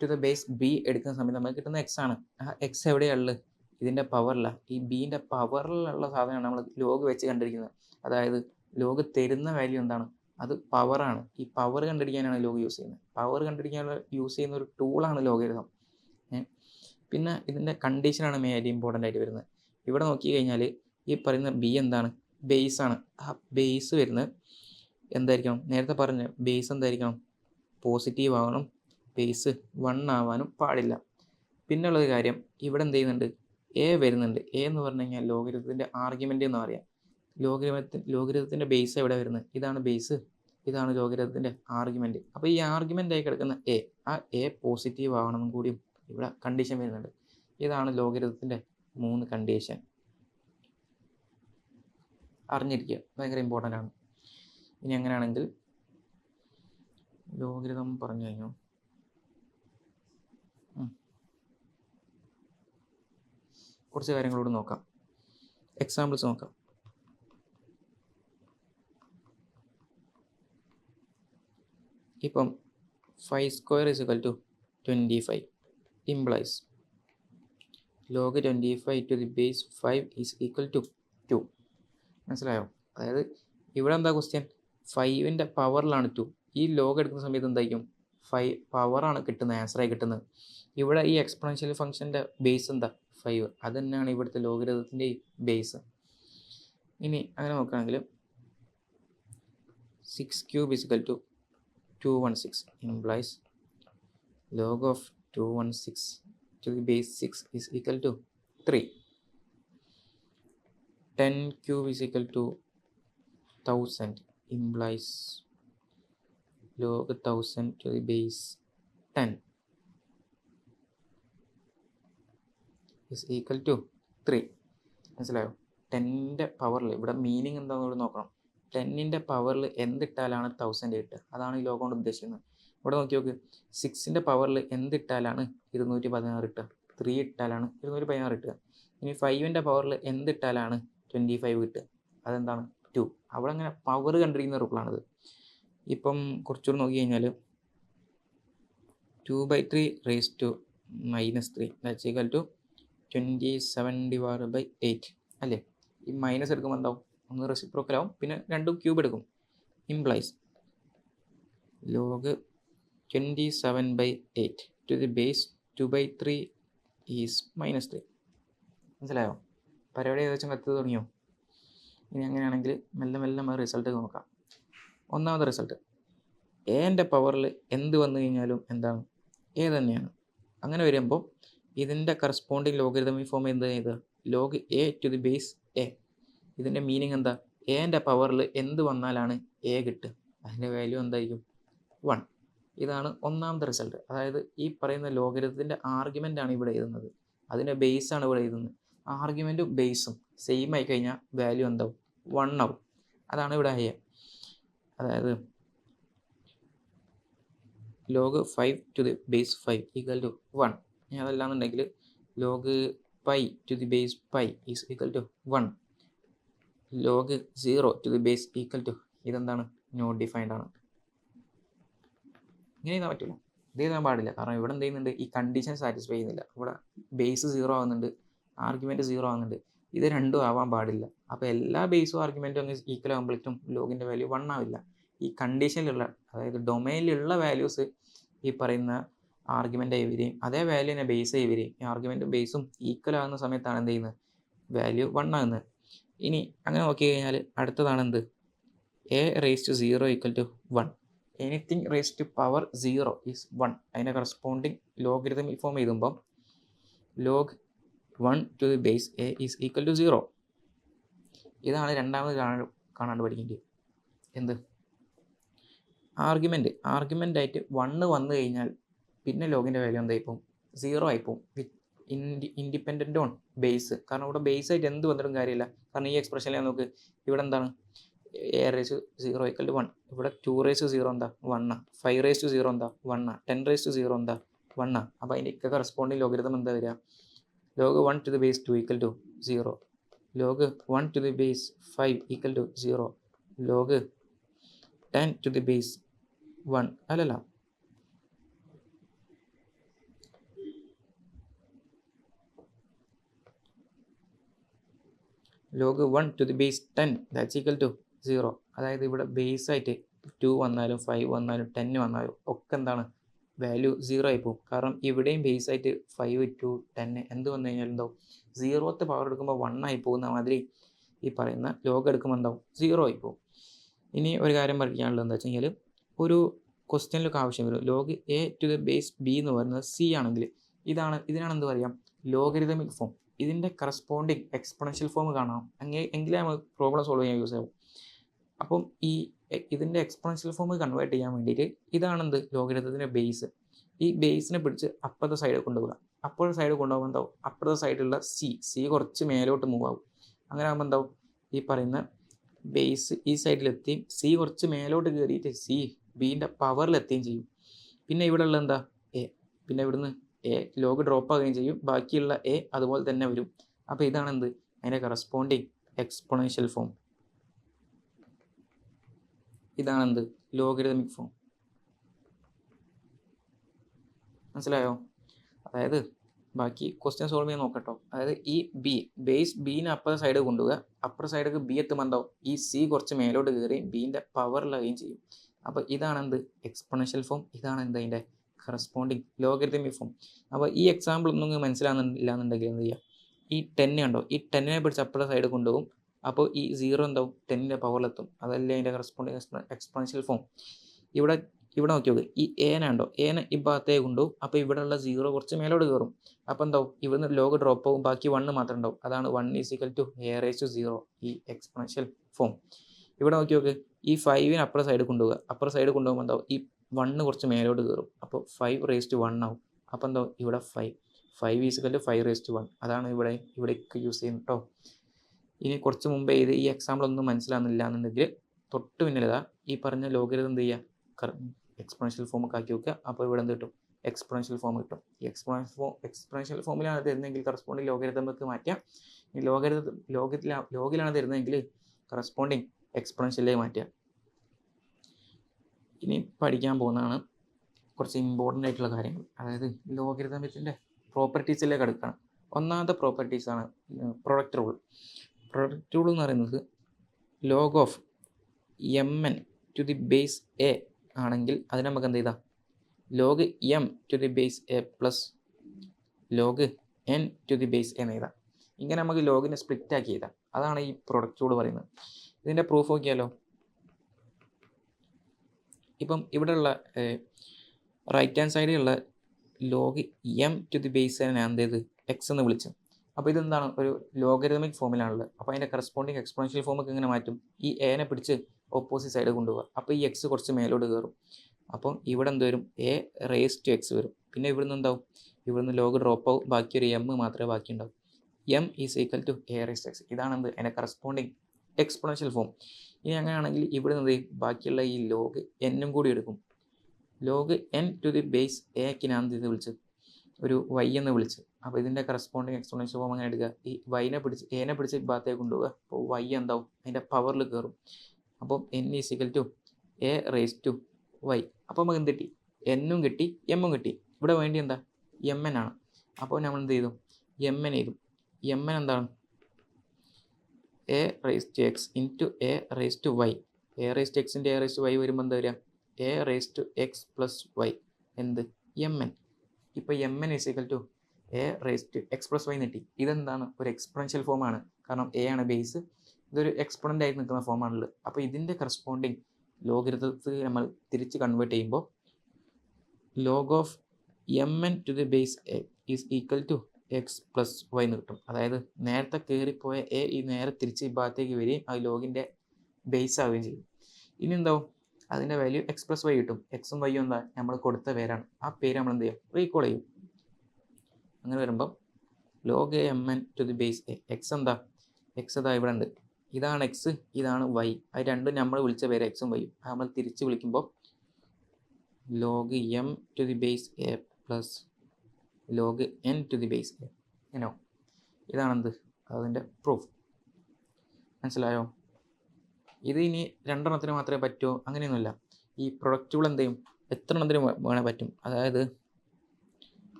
to the base b എടുക്കുന്ന സമയത്ത് നമുക്ക് കിട്ടുന്ന എക്സ് ആണ്. ആ എക്സ് എവിടെയുള്ളത്? ഇതിൻ്റെ പവറില്ല. ഈ ബീൻ്റെ പവറിലുള്ള സാധനമാണ് നമ്മൾ ലോഗ് വെച്ച് കണ്ടിരിക്കുന്നത്. അതായത് ലോഗ് തരുന്ന വാല്യൂ എന്താണ്? അത് പവറാണ്. ഈ പവർ കണ്ടുപിടിക്കാനാണ് ലോഗ് യൂസ് ചെയ്യുന്നത്. പവർ കണ്ടുപിടിക്കാൻ യൂസ് ചെയ്യുന്ന ഒരു ടൂളാണ് ലോഗരിതം. പിന്നെ ഇതിൻ്റെ കണ്ടീഷനാണ് മെയിനായിട്ട് ഇമ്പോർട്ടൻ്റ് ആയിട്ട് വരുന്നത്. ഇവിടെ നോക്കി കഴിഞ്ഞാൽ ഈ പറയുന്ന ബി എന്താണ്? ബേസ് ആണ്. ആ ബേസ് വരുന്നത് എന്തായിരിക്കണം? നേരത്തെ പറഞ്ഞ ബേസ് എന്തായിരിക്കണം? പോസിറ്റീവ് ആവണം. ബേസ് 1 ആവാനും പാടില്ല. പിന്നുള്ളൊരു കാര്യം, ഇവിടെ എന്ത് ചെയ്യുന്നുണ്ട്? എ വരുന്നുണ്ട്. എ എന്ന് പറഞ്ഞു കഴിഞ്ഞാൽ ലോഗരിതത്തിൻ്റെ ആർഗ്യുമെൻ്റ് എന്ന് പറയാം. ലോഗരിതത്തിൻ്റെ ബേസ് എവിടെ വരുന്നത്? ഇതാണ് ബേസ്, ഇതാണ് ലോഗരിതത്തിൻ്റെ ആർഗ്യുമെൻ്റ്. അപ്പോൾ ഈ ആർഗ്യുമെൻ്റ് ആയി കിടക്കുന്ന എ, ആ എ പോസിറ്റീവ് ആവണമെന്നും കൂടിയും ഇവിടെ കണ്ടീഷൻ വരുന്നുണ്ട്. ഇതാണ് ലോഗരിതത്തിൻ്റെ 3 കണ്ടീഷൻ. അറിഞ്ഞിരിക്കുക, ഭയങ്കര ഇമ്പോർട്ടൻ്റ് ആണ്. ഇനി അങ്ങനെയാണെങ്കിൽ ലോഗരിതം പറഞ്ഞു കഴിഞ്ഞു. കുറച്ച് കാര്യങ്ങളോട് നോക്കാം, എക്സാമ്പിൾസ് നോക്കാം. ഇപ്പം 5² = 25 implies log 25 to the base 5 is equal to 2. മനസ്സിലായോ? അതായത് ഇവിടെ എന്താ ക്വസ്റ്റ്യൻ? 5ൻ്റെ പവറിലാണ് 2. ഈ ലോഗ് എടുക്കുന്ന സമയത്ത് എന്തായിരിക്കും? 5 പവറാണ് കിട്ടുന്നത്, ആൻസറായി കിട്ടുന്നത്. ഇവിടെ ഈ എക്സ്പോണൻഷ്യൽ ഫംഗ്ഷൻ്റെ ബേസ് എന്താ? 5. അത് തന്നെയാണ് ഇവിടുത്തെ ലോഗരിതത്തിൻ്റെ ബേസ്. ഇനി അങ്ങനെ നോക്കുകയാണെങ്കിൽ 6³ = 216 implies log of 216 to the base 6 is equal to 3. 10 cube is equal to 1000 implies log 1000 to the base 10 is equal to 3. മനസ്സിലായോ? 10ൻ്റെ പവറിൽ ഇവിടെ മീനിങ് എന്താണെന്ന് ഇവിടെ നോക്കണം. 10ൻ്റെ പവറിൽ എന്തിട്ടാലാണ് 1000 കിട്ടുക? അതാണ് ഈ ലോഗ് കൊണ്ട് ഉദ്ദേശിക്കുന്നത്. ഇവിടെ നോക്കി നോക്ക്, 6ൻ്റെ പവറിൽ എന്തിട്ടാലാണ് 216 കിട്ടുക? 3 ഇട്ടാലാണ് 216 കിട്ടുക. ഇനി 5ൻ്റെ പവറിൽ എന്തിട്ടാലാണ് 25 കിട്ടുക? അതെന്താണ്? 2. അവിടെ അങ്ങനെ പവർ കണ്ടിരിക്കുന്ന റിപ്പിളാണിത്. ഇപ്പം കുറച്ചുകൂടി നോക്കി കഴിഞ്ഞാൽ 2/3 raised to -3 that's equal to 27/8 അല്ലേ? ഈ മൈനസ് എടുക്കുമ്പോൾ എന്താവും? ഒന്ന് റെസിപ്രോക്കൽ ആവും, പിന്നെ രണ്ടും ക്യൂബ് എടുക്കും. Implies log 27/8 to the base 2/3 is -3. മനസ്സിലായോ? പരിപാടി ഏകദേശം കത്ത് തുടങ്ങിയോ? ഇനി അങ്ങനെയാണെങ്കിൽ മെല്ലെ മെല്ലെ നമ്മൾ റിസൾട്ട് നോക്കാം. ഒന്നാമത്തെ റിസൾട്ട്, എൻ്റെ പവറിൽ എന്ത് വന്നു കഴിഞ്ഞാലും എന്താണ്? എ തന്നെയാണ്. അങ്ങനെ വരുമ്പോൾ ഇതിൻ്റെ കറസ്പോണ്ടിങ് ലോഗരിതമിക് ഫോം എന്ത് ചെയ്ത്? Log a to the base a. ഇതിൻ്റെ മീനിങ് എന്താ? എൻ്റെ പവറിൽ എന്ത് വന്നാലാണ് എ കിട്ടുക? അതിൻ്റെ വാല്യൂ എന്തായിരിക്കും? 1. ഇതാണ് ഒന്നാമത്തെ റിസൾട്ട്. അതായത് ഈ പറയുന്ന ലോഗരിതത്തിൻ്റെ ആർഗ്യുമെൻ്റ് ആണ് ഇവിടെ എഴുതുന്നത്, അതിൻ്റെ ബേസ് ആണ് ഇവിടെ എഴുതുന്നത്. ആർഗ്യുമെൻറ്റും ബേസും സെയിം ആയി കഴിഞ്ഞാൽ വാല്യൂ എന്താവും? 1 ആവും. അതാണ് ഇവിടെ ആയ. അതായത് log 5 to the base 5 equal to 1. ഇനി അതല്ലാന്നുണ്ടെങ്കിൽ log pi to the base pi is equal to 1. Log 0 to the base equal to, ഇതെന്താണ്? നോട്ട് ഡിഫൈൻഡ് ആണ്. ഇങ്ങനെ എഴുതാൻ പറ്റില്ല, ഇത് എഴുതാൻ പാടില്ല. കാരണം ഇവിടെ എന്ത് ചെയ്യുന്നുണ്ട്? ഈ കണ്ടീഷൻ സാറ്റിസ്ഫൈ ചെയ്യുന്നില്ല. ഇവിടെ ബേസ് 0 ആവുന്നുണ്ട്, ആർഗ്യുമെൻറ്റ് 0 ആവുന്നുണ്ട്. ഇത് രണ്ടും ആവാൻ പാടില്ല. അപ്പോൾ എല്ലാ ബേസും ആർഗ്യുമെൻറ്റും അങ്ങ് ഈക്വൽ ആകുമ്പോഴേക്കും ലോഗിൻ്റെ വാല്യൂ 1 ആവില്ല. ഈ കണ്ടീഷനിലുള്ള, അതായത് ഡൊമൈനിലുള്ള വാല്യൂസ് ഈ പറയുന്ന ആർഗ്യുമെൻ്റായി വരികയും അതേ വാല്യൂനെ ബേസ് ആയി വരികയും ഈ ആർഗ്യുമെൻറ്റും ബേസും ഈക്വൽ ആകുന്ന സമയത്താണ് എന്ത് ചെയ്യുന്നത്? വാല്യൂ 1 ആകുന്നത്. ഇനി അങ്ങനെ നോക്കി കഴിഞ്ഞാൽ അടുത്തതാണ് എന്ത്? A raise to 0 equal to 1. Anything raise to power 0 is 1. അതിൻ്റെ കറസ്പോണ്ടിങ് ലോഗരിതമിക് ഫോം എഴുതുമ്പം log 1 to the base a is equal to 0. ഇതാണ് രണ്ടാമത് കാണാണ്ട് പഠിക്കേണ്ടത്. എന്ത്? ആർഗ്യുമെൻ്റ് ആയിട്ട് 1 വന്നു കഴിഞ്ഞാൽ പിന്നെ ലോഗിൻ്റെ വാല്യൂ എന്തായിപ്പോവും? 0 ആയിപ്പോവും വിത്ത് ഇൻഡിപെൻഡൻ്റ് ഓൺ ബേസ്. കാരണം ഇവിടെ ബേസ് ആയിട്ട് എന്ത് വന്നിട്ടും കാര്യമില്ല. കാരണം ഈ എക്സ്പ്രഷനിൽ നോക്ക്, ഇവിടെ എന്താണ്? A raise to 0 equal to 1. ഇവിടെ 2 റേസ് ടു 0 എന്താ? 1. 5 റേസ് ടു 0 എന്താ? 1. 10 റേസ് ടു 0 എന്താ? 1. അപ്പോൾ അതിൻ്റെ കറസ്പോണ്ടിങ് ലോഗരിതം എന്താ വരിക? Log 1 to the base 2 equal to 0. Log 1 to the base 5 equal to 0. Log 10 to the base 1 അല്ലല്ല, log 1 to the base 10 that's equal to 0. അതായത് ഇവിടെ ബേസ് ആയിട്ട് 2 വന്നാലും 5 വന്നാലും 10 വന്നാലും ഒക്കെ എന്താണ്? വാല്യൂ 0 ആയി പോകും. കാരണം ഇവിടെയും ബേസ് ആയിട്ട് 5 2 10 എന്ത് വന്നു കഴിഞ്ഞാൽ എന്താവും? 0th പവർ എടുക്കുമ്പോൾ 1 ആയി പോകുന്ന മാതിരി ഈ പറയുന്ന ലോഗ് എടുക്കുമ്പോൾ എന്താവും? 0 ആയി പോകും. ഇനി ഒരു കാര്യം പഠിക്കാനുള്ളത് എന്താ വെച്ച് കഴിഞ്ഞാൽ, ഒരു ക്വസ്റ്റ്യനിലൊക്കെ ആവശ്യം വരും. Log a to the base b എന്ന് പറയുന്നത് സി ആണെങ്കിൽ ഇതിനാണ് എന്ത് പറയാം? Logarithmic form. ഇതിൻ്റെ കറസ്പോണ്ടിങ് എക്സ്പൊണൻഷ്യൽ ഫോം കാണണം, എങ്കിലേ നമുക്ക് പ്രോബ്ലം സോൾവ് ചെയ്യാൻ യൂസ് ആവും. അപ്പം ഇതിൻ്റെ എക്സ്പൊണൻഷ്യൽ ഫോം കൺവേർട്ട് ചെയ്യാൻ വേണ്ടിയിട്ട് ഇതാണെന്ത്? ലോഗരിതത്തിൻ്റെ ബേസ്. ഈ ബേസിനെ പിടിച്ച് അപ്പുറത്തെ സൈഡ് കൊണ്ടുപോകുക. അപ്പുറത്തെ സൈഡ് കൊണ്ടുപോകുമ്പോൾ എന്താവും? അപ്പുറത്തെ സൈഡിലുള്ള സി കുറച്ച് മേലോട്ട് മൂവ് ആവും. അങ്ങനെ ആകുമ്പോൾ എന്താവും? ഈ പറയുന്ന ബേസ് ഈ സൈഡിലെത്തിയും സി കുറച്ച് മേലോട്ട് കയറിയിട്ട് സി ബീൻ്റെ പവറിലെത്തുകയും ചെയ്യും. പിന്നെ ഇവിടെ ഉള്ള എന്താ? എ. പിന്നെ ഇവിടുന്ന് എ ലോഗ് ഡ്രോപ്പ് ആവുകയും ചെയ്യും. ബാക്കിയുള്ള എ അതുപോലെ തന്നെ വരും. അപ്പോൾ ഇതാണെന്ത്? അതിൻ്റെ കറസ്പോണ്ടിങ് എക്സ്പൊണൻഷ്യൽ ഫോം. ഇതാണെന്ത്? Logarithmic form. മനസ്സിലായോ? അതായത് ബാക്കി ക്വസ്റ്റ്യൻ സോൾവ് ചെയ്യാൻ നോക്കട്ടോ. അതായത് ഈ ബേസ് ബീനെ അപ്പുറത്തെ സൈഡ് കൊണ്ടുപോവുക. അപ്പുറത്തെ സൈഡിലേക്ക് ബി എത്തുമ്പോൾ എന്താവും? ഈ സി കുറച്ച് മേലോട്ട് കയറി ബീൻ്റെ പവറിലാവുകയും ചെയ്യും. അപ്പോൾ ഇതാണെന്ത്? Exponential form. ഇതാണ് എന്ത്? അതിൻ്റെ കറസ്പോണ്ടിങ് ലോഗരിതമിക് ഫോം. അപ്പോൾ ഈ എക്സാമ്പിൾ ഒന്നും മനസ്സിലാകുന്നില്ല എന്നുണ്ടെങ്കിൽ എന്ത് ചെയ്യുക? ഈ 10 കണ്ടോ? ഈ 10നെ പിടിച്ച് അപ്പുറത്തെ സൈഡ് കൊണ്ടുപോകും. അപ്പോൾ ഈ 0 എന്താവും? 10ൻ്റെ പവറിലെത്തും. അതല്ലേ അതിൻ്റെ കറസ്പോണ്ടിങ് എക്സ്പൊണൻഷ്യൽ ഫോം. ഇവിടെ നോക്കി നോക്ക്, ഈ എനെ ഉണ്ടോ? എനെ ഈ ഭാഗത്തേക്ക് കൊണ്ടുപോകും. അപ്പോൾ ഇവിടെയുള്ള 0 കുറച്ച് മേലോട്ട് കയറും. അപ്പോൾ എന്താവും, ഇവിടുന്ന് ലോഗ് ഡ്രോപ്പ് ആവും, ബാക്കി 1 മാത്രം ഉണ്ടാവും. അതാണ് 1 = a⁻0 ഈ എക്സ്പോണൻഷ്യൽ ഫോം. ഇവിടെ നോക്കി നോക്ക്, ഈ 5നെ അപ്പുറ സൈഡ് കൊണ്ടുപോകുക. അപ്പുറ സൈഡ് കൊണ്ടുപോകുമ്പോൾ എന്താവും, ഈ 1 കുറച്ച് മേലോട്ട് കയറും. അപ്പോൾ 5⁻1 ആവും. അപ്പോൾ എന്താവും, ഇവിടെ 5 = 5⁻1. അതാണ് ഇവിടേക്ക് യൂസ് ചെയ്യുന്നത് കേട്ടോ. ഇനി കുറച്ച് മുമ്പേ ഇത് ഈ എക്സാമ്പിൾ ഒന്നും മനസ്സിലാകുന്നില്ല എന്നുണ്ടെങ്കിൽ തൊട്ട് പിന്നിലതാ ഈ പറഞ്ഞ ലോഗരിതം എന്ത് ചെയ്യുക, എക്സ്പോണൻഷ്യൽ ഫോം ഒക്കെ ആക്കി വെക്കുക. അപ്പോൾ ഇവിടെ എന്ത് കിട്ടും, എക്സ്പോണൻഷ്യൽ ഫോം കിട്ടും. ഈ എക്സ്പോണൻഷ്യൽ ഫോമിലാണ് തരുന്നതെങ്കിൽ കറസ്പോണ്ടിങ് ലോഗരിതമൊക്കെ മാറ്റാം. ഈ ലോഗിലാണ് തരുന്നതെങ്കിൽ കറസ്പോണ്ടിങ് എക്സ്പോണൻഷ്യലിലേക്ക് മാറ്റുക. ഇനി പഠിക്കാൻ പോകുന്നതാണ് കുറച്ച് ഇമ്പോർട്ടൻ്റ് ആയിട്ടുള്ള കാര്യങ്ങൾ. അതായത് ലോഗരിതമത്തിൻ്റെ പ്രോപ്പർട്ടീസിലേക്ക് അടുക്കണം. ഒന്നാമത്തെ പ്രോപ്പർട്ടീസാണ് പ്രൊഡക്റ്റ് റൂൾ. പ്രൊഡക്റ്റ് റൂൾ എന്ന് പറയുന്നത് log of mn to the base a ആണെങ്കിൽ അതിന് നമുക്ക് എന്ത് ചെയ്താൽ log m to the base a plus log n to the base എന്ന് എഴുതാം. ഇങ്ങനെ നമുക്ക് ലോഗിനെ സ്പ്ലിറ്റ് ആക്കി എഴുതാം. അതാണ് ഈ പ്രൊഡക്റ്റ് റൂൾ പറയുന്നത്. ഇതിൻ്റെ പ്രൂഫ് നോക്കിയാലോ. ഇപ്പം ഇവിടെയുള്ള റൈറ്റ് ഹാൻഡ് സൈഡിലുള്ള log m to the base ഞാൻ എന്ത് ചെയ്ത് എക്സ് എന്ന് വിളിച്ചു. അപ്പോൾ ഇതെന്താണ്, ഒരു ലോഗരിതമിക് ഫോമിലാണുള്ളത്. അപ്പോൾ അതിൻ്റെ കറസ്പോണ്ടിങ് എക്സ്പോണൻഷ്യൽ ഫോമൊക്കെ എങ്ങനെ മാറ്റും, ഈ എനെ പിടിച്ച് ഓപ്പോസിറ്റ് സൈഡ് കൊണ്ടുപോകുക. അപ്പോൾ ഈ എക്സ് കുറച്ച് മേലോട്ട് കയറും. അപ്പം ഇവിടെ എന്ത് വരും, a⁻x വരും. പിന്നെ ഇവിടുന്ന് എന്താവും, ഇവിടുന്ന് ലോഗ് ഡ്രോപ്പ് ആവും, ബാക്കി ഒരു m മാത്രമേ ബാക്കി ഉണ്ടാവും. m = a⁻x. ഇതാണ് എന്ത്, അതിൻ്റെ കറസ്പോണ്ടിങ് എക്സ്പോണൻഷ്യൽ ഫോം. ഇനി അങ്ങനെയാണെങ്കിൽ ഇവിടെ നിന്ന് ബാക്കിയുള്ള ഈ ലോഗ് എന്നും കൂടി എടുക്കും. Log n to the base എക്ക് ഞാൻ ഇത് വിളിച്ചത് ഒരു y എന്ന് വിളിച്ച്. അപ്പോൾ ഇതിൻ്റെ കറസ്പോണ്ടിങ് എക്സ്പോണൻഷ്യൽ ഫോം അങ്ങനെ എടുക്കുക. ഈ എനെ പിടിച്ച് ഭാഗത്തേക്ക് കൊണ്ടുപോകുക. അപ്പോൾ y എന്താവും, അതിൻ്റെ പവറിൽ കയറും. അപ്പം n = a⁻y. അപ്പോൾ നമുക്ക് എന്ത് കിട്ടി, എന്നും കിട്ടി എമ്മും കിട്ടി. ഇവിടെ വേണ്ടി എന്താ, mn ആണ്. അപ്പോൾ നമ്മൾ എന്ത് ചെയ്തു, mn എഴുതും. mn എന്താണ്, a⁻x × a⁻y. a⁻x × a⁻y വരുമ്പോൾ എന്താ വരിക, a⁻x + y എന്ത്, mn. ഇപ്പോൾ mn = a⁻x + y കിട്ടി. ഇതെന്താണ്, ഒരു എക്സ്പോണൻഷ്യൽ ഫോമാണ്. കാരണം a ആണ് ബേസ്, ഇതൊരു എക്സ്പോണൻ്റ് ആയിട്ട് നിൽക്കുന്ന ഫോമാണുള്ളത്. അപ്പോൾ ഇതിൻ്റെ കറസ്പോണ്ടിങ് ലോഗരിതത്തിൽ നമ്മൾ തിരിച്ച് കൺവേർട്ട് ചെയ്യുമ്പോൾ log of mn to the base a is equal to x + y എന്ന് കിട്ടും. അതായത് നേരത്തെ കയറിപ്പോയ എ ഈ നേരെ തിരിച്ച് ഈ ഭാഗത്തേക്ക് വരികയും അത് ലോഗിൻ്റെ ബേസ് ആവുകയും ചെയ്യും. ഇനി എന്താവും, അതിൻ്റെ വാല്യൂ x + y കിട്ടും. എക്സും വൈയും എന്താ, നമ്മൾ കൊടുത്ത പേരാണ്. ആ പേര് നമ്മൾ എന്ത് ചെയ്യും, റീകോൾ ചെയ്യും. അങ്ങനെ വരുമ്പം log mn to the base a, x എന്താ, എക്സ് ഇതാ ഇവിടെ ഉണ്ട്. ഇതാണ് എക്സ്, ഇതാണ് വൈ. അത് രണ്ടും നമ്മൾ വിളിച്ച പേര് എക്സും വൈയും. അത് നമ്മൾ തിരിച്ച് വിളിക്കുമ്പോൾ log m to the base a plus log n to the base a. ഇനോ ഇതാണെന്ത്, അതിൻ്റെ പ്രൂഫ്. മനസ്സിലായോ? ഇത് ഇനി രണ്ടെണ്ണത്തിന് മാത്രമേ പറ്റുമോ, അങ്ങനെയൊന്നുമില്ല. ഈ പ്രൊഡക്റ്റ് റൂൾ എന്ത് ചെയ്യും, എത്ര എണ്ണത്തിന് വേണേൽ പറ്റും. അതായത്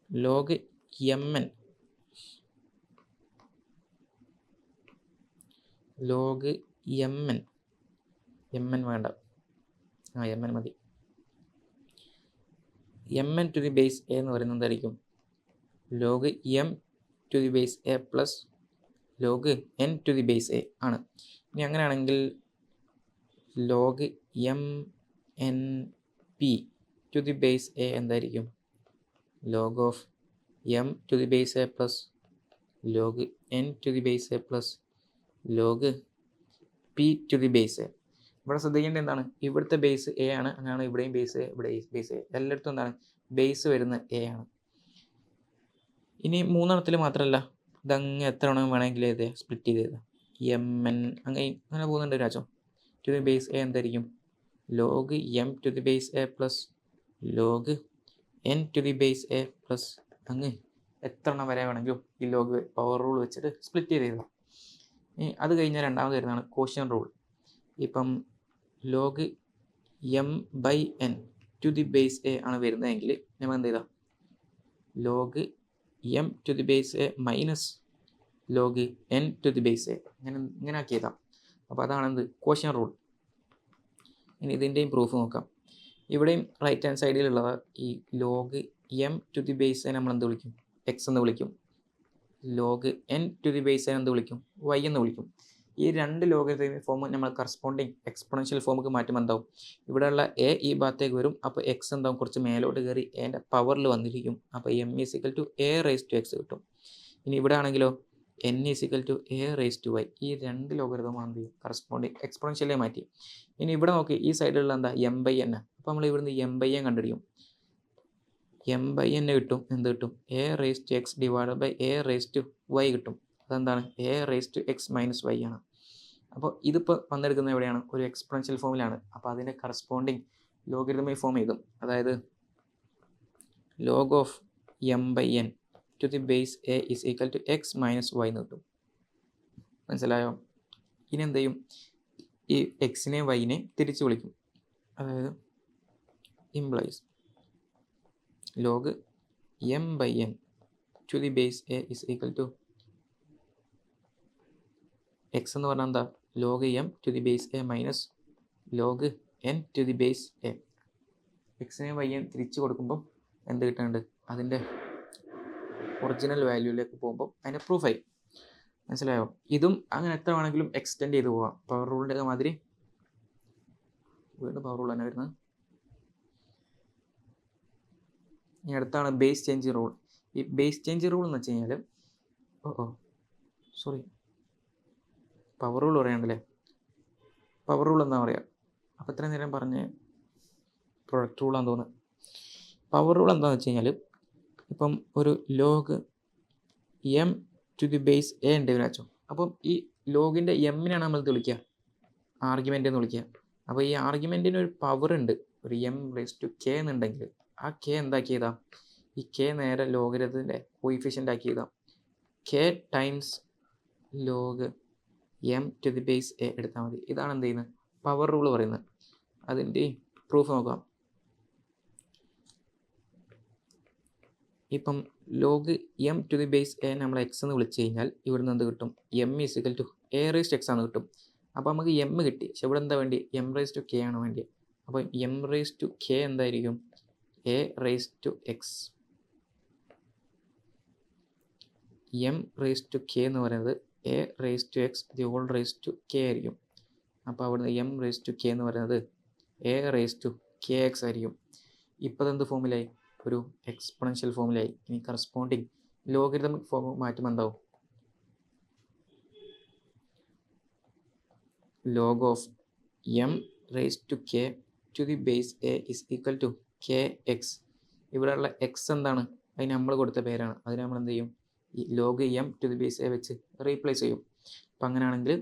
ലോഗ് mn വേണ്ട, mn മതി. mn to the base a എന്ന് പറയുന്നത് എന്തായിരിക്കും, log m to the base a plus log n to the base a ആണ്. ഇനി അങ്ങനെയാണെങ്കിൽ log mnp to the base a എന്തായിരിക്കും, log of m to the base a plus log n to the base a plus log p to the base a. ഇവിടെ ശ്രദ്ധിക്കേണ്ടത് എന്താണ്, ഇവിടുത്തെ base a ആണ്, അങ്ങനെയാണ് ഇവിടെയും ബേസ് എ, ഇവിടെ base A, എല്ലായിടത്തും എന്താണ് ബേസ് വരുന്ന എ ആണ്. ഇനി മൂന്നെണ്ണത്തിൽ മാത്രമല്ല, ഇതങ്ങനെ എത്ര എണ്ണം വേണമെങ്കിലും ഇത് സ്പ്ലിറ്റ് ചെയ്ത് എഴുതാം. mn അങ്ങനെ പോകുന്നുണ്ട് രാജോ. ടു ദി ബേസ് എ എന്തായിരിക്കും, log m to the base a plus log n to the base a plus അങ്ങ് എത്ര എണ്ണം വരെ വേണമെങ്കിലും ഈ ലോഗ് പവർ റൂൾ വെച്ചിട്ട് സ്പ്ലിറ്റ് ചെയ്ത് എഴുതാം. അത് കഴിഞ്ഞാൽ രണ്ടാമത് വരുന്നതാണ് കോഷ്യൻ റൂൾ. ഇപ്പം log m/n to the base a ആണ് വരുന്നതെങ്കിൽ നമ്മൾ എന്ത് ചെയ്താൽ log m to the base a minus log n to the base a ഇങ്ങനെ ആക്കി എഴുതാം. അപ്പോൾ അതാണെന്ത്, കോഷ്യൻ റൂൾ. ഇനി ഇതിൻ്റെയും പ്രൂഫ് നോക്കാം. ഇവിടെയും റൈറ്റ് ഹാൻഡ് സൈഡിലുള്ളത് ഈ log m to the base a നമ്മൾ എന്ത് വിളിക്കും, എക്സ് എന്ന് വിളിക്കും. Log n to the base a എന്ത് വിളിക്കും, y എന്ന് വിളിക്കും. ഈ രണ്ട് ലോഗരിതമിക് ഫോം നമ്മൾ കറസ്പോണ്ടിങ് എക്സ്പൊണൻഷ്യൽ ഫോമുക്ക് മാറ്റുമ്പോൾ എന്താവും, ഇവിടെയുള്ള എ ഈ ഭാഗത്തേക്ക് വരും. അപ്പോൾ എക്സ് എന്താവും, കുറച്ച് മേലോട്ട് കയറി എൻ്റെ പവറിൽ വന്നിരിക്കും. അപ്പോൾ m is equal to a raise to x കിട്ടും. ഇനി ഇവിടെ ആണെങ്കിലോ n is equal to a raise to y. ഈ രണ്ട് ലോഗരിതമാണ് എന്ത് ചെയ്യും, കറസ്പോണ്ടിങ് എക്സ്പൊണൻഷ്യലേ മാറ്റി. ഇനി ഇവിടെ നോക്കി, ഈ സൈഡിലുള്ള എന്താ എം ബൈ എൻ. അപ്പോൾ നമ്മൾ ഇവിടുന്ന് എം ബൈ എൻ കണ്ടുപിടിക്കും. എം ബൈ എൻ കിട്ടും, എന്ത് കിട്ടും, a raise to x divide by a raise to y കിട്ടും. അതെന്താണ്, a raise to x minus y ആണ്. അപ്പോൾ ഇതിപ്പോൾ വന്നെടുക്കുന്നത് എവിടെയാണ്, ഒരു എക്സ്പൊണൻഷ്യൽ ഫോമിലാണ്. അപ്പോൾ അതിൻ്റെ കറസ്പോണ്ടിങ് ലോഗരിതമിക് ഫോം എഴുതും. അതായത് log of m by n to the base a is equal to x minus y എന്ന് കിട്ടും. മനസ്സിലായോ? ഇനി എന്ത് ചെയ്യും, ഈ എക്സിനെ വൈനെ തിരിച്ച് വിളിക്കും. അതായത് implies log m by n to the base a is equal to x എന്ന് പറഞ്ഞാൽ എന്താ, log m to the base a minus log n to the base a. എക്സിനെ വൈ എൻ തിരിച്ച് കൊടുക്കുമ്പോൾ എന്ത് കിട്ടുന്നുണ്ട്, അതിൻ്റെ ഒറിജിനൽ വാല്യൂയിലേക്ക് പോകുമ്പോൾ അതിൻ്റെ പ്രൂഫായി. മനസ്സിലായോ? ഇതും അങ്ങനെ എത്ര വേണമെങ്കിലും എക്സ്റ്റെൻഡ് ചെയ്ത് പോവാം. പവർ റൂളിൻ്റെ ഒക്കെ മാതിരി വീണ്ടും പവർ റൂൾ തന്നെ വരുന്നത്. ഇനി അടുത്താണ് ബേസ് ചേഞ്ച് റൂൾ. ഈ ബേസ് ചേഞ്ച് റൂൾ എന്ന് വെച്ച് കഴിഞ്ഞാൽ പവർ റൂൾ പറയാണ്ടല്ലേ, പവർ റൂൾ എന്താ പറയുക. അപ്പോൾ ഇത്രയും നേരം പറഞ്ഞ് പ്രൊഡക്റ്റ് റൂളാന്ന് തോന്നുന്നത്. പവർ റൂൾ എന്താണെന്ന് വെച്ച് കഴിഞ്ഞാൽ, ഇപ്പം ഒരു log m to the base a ഉണ്ട് വിചാരിച്ചോ. അപ്പം ഈ ലോഗിൻ്റെ എമ്മിനാണ് നമ്മൾ വിളിക്കുക, ആർഗ്യുമെൻ്റ് എന്ന് വിളിക്കുക. അപ്പോൾ ഈ ആർഗ്യുമെൻറ്റിന് ഒരു പവർ ഉണ്ട്, ഒരു എം റേസ് ടു കെ എന്നുണ്ടെങ്കിൽ ആ കെ എന്താക്കിയതാ, ഈ കെ നേരെ ലോഗരിതത്തിൻ്റെ കോയിഫിഷ്യൻ്റ് ആക്കിയതാ. K times log m to the base a എടുത്താൽ മതി. ഇതാണ് എന്ത് ചെയ്യുന്നത്, പവർ റൂൾ പറയുന്നത്. അതിൻ്റെ പ്രൂഫ് നോക്കാം. ഇപ്പം log m to the base a നമ്മൾ എക്സ് എന്ന് വിളിച്ചു കഴിഞ്ഞാൽ ഇവിടുന്ന് എന്ത് കിട്ടും, m is equal to a raise to x ആണ് കിട്ടും. അപ്പോൾ നമുക്ക് എം കിട്ടി. പക്ഷെ ഇവിടെ എന്താ വേണ്ടി, എം റേസ് ടു കെ ആണ് വേണ്ടി. അപ്പോൾ എം റേസ് ടു കെ എന്തായിരിക്കും, a raise to x. M raise to k എന്ന് പറയുന്നത് a raise to x the whole raise to k ആയിരിക്കും. അപ്പോൾ അവിടുന്ന് എം റേസ് ടു കെ എന്ന് പറയുന്നത് a raise to k x ആയിരിക്കും. ഇപ്പോൾ എന്ത് ഫോമിലായി, ഒരു എക്സ്പൊണൻഷ്യൽ ഫോമിലായി. ഇനി കറസ്പോണ്ടിങ് ലോഗരിതമിക് ഫോം മാറ്റുമ്പോൾ എന്താവും, log of m raise to k to the base a is equal to k x. ഇവിടെയുള്ള എക്സ് എന്താണ്, അതിന് നമ്മൾ കൊടുത്ത പേരാണ്. അതിന് നമ്മൾ എന്ത് ചെയ്യും, ഈ log m to the base a വെച്ച് റീപ്ലേസ് ചെയ്യും. അപ്പം അങ്ങനെയാണെങ്കിൽ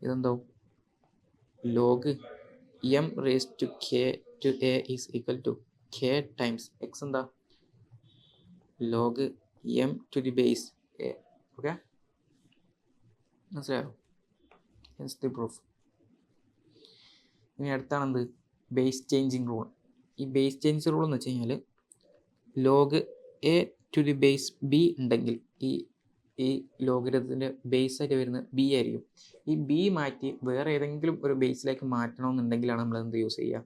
ഇതെന്താവും, log m raise to k to a is equal to k times x എന്താ, log m to the base a. Okay, മനസ്സിലായോ? Hence the proof. ഇനി അടുത്താണെന്ത്, ബേസ് ചേഞ്ചിങ് റൂൾ. ഈ ബേസ് ചേഞ്ച് റൂൾ എന്ന് വെച്ച് കഴിഞ്ഞാൽ, log a to the base b ഉണ്ടെങ്കിൽ ഈ ലോഗരിതത്തിൻ്റെ ബേസ് ആയിട്ട് വരുന്നത് ബി ആയിരിക്കും. ഈ ബി മാറ്റി വേറെ ഏതെങ്കിലും ഒരു ബേസിലേക്ക് മാറ്റണമെന്നുണ്ടെങ്കിലാണ് നമ്മൾ എന്ത് യൂസ് ചെയ്യുക,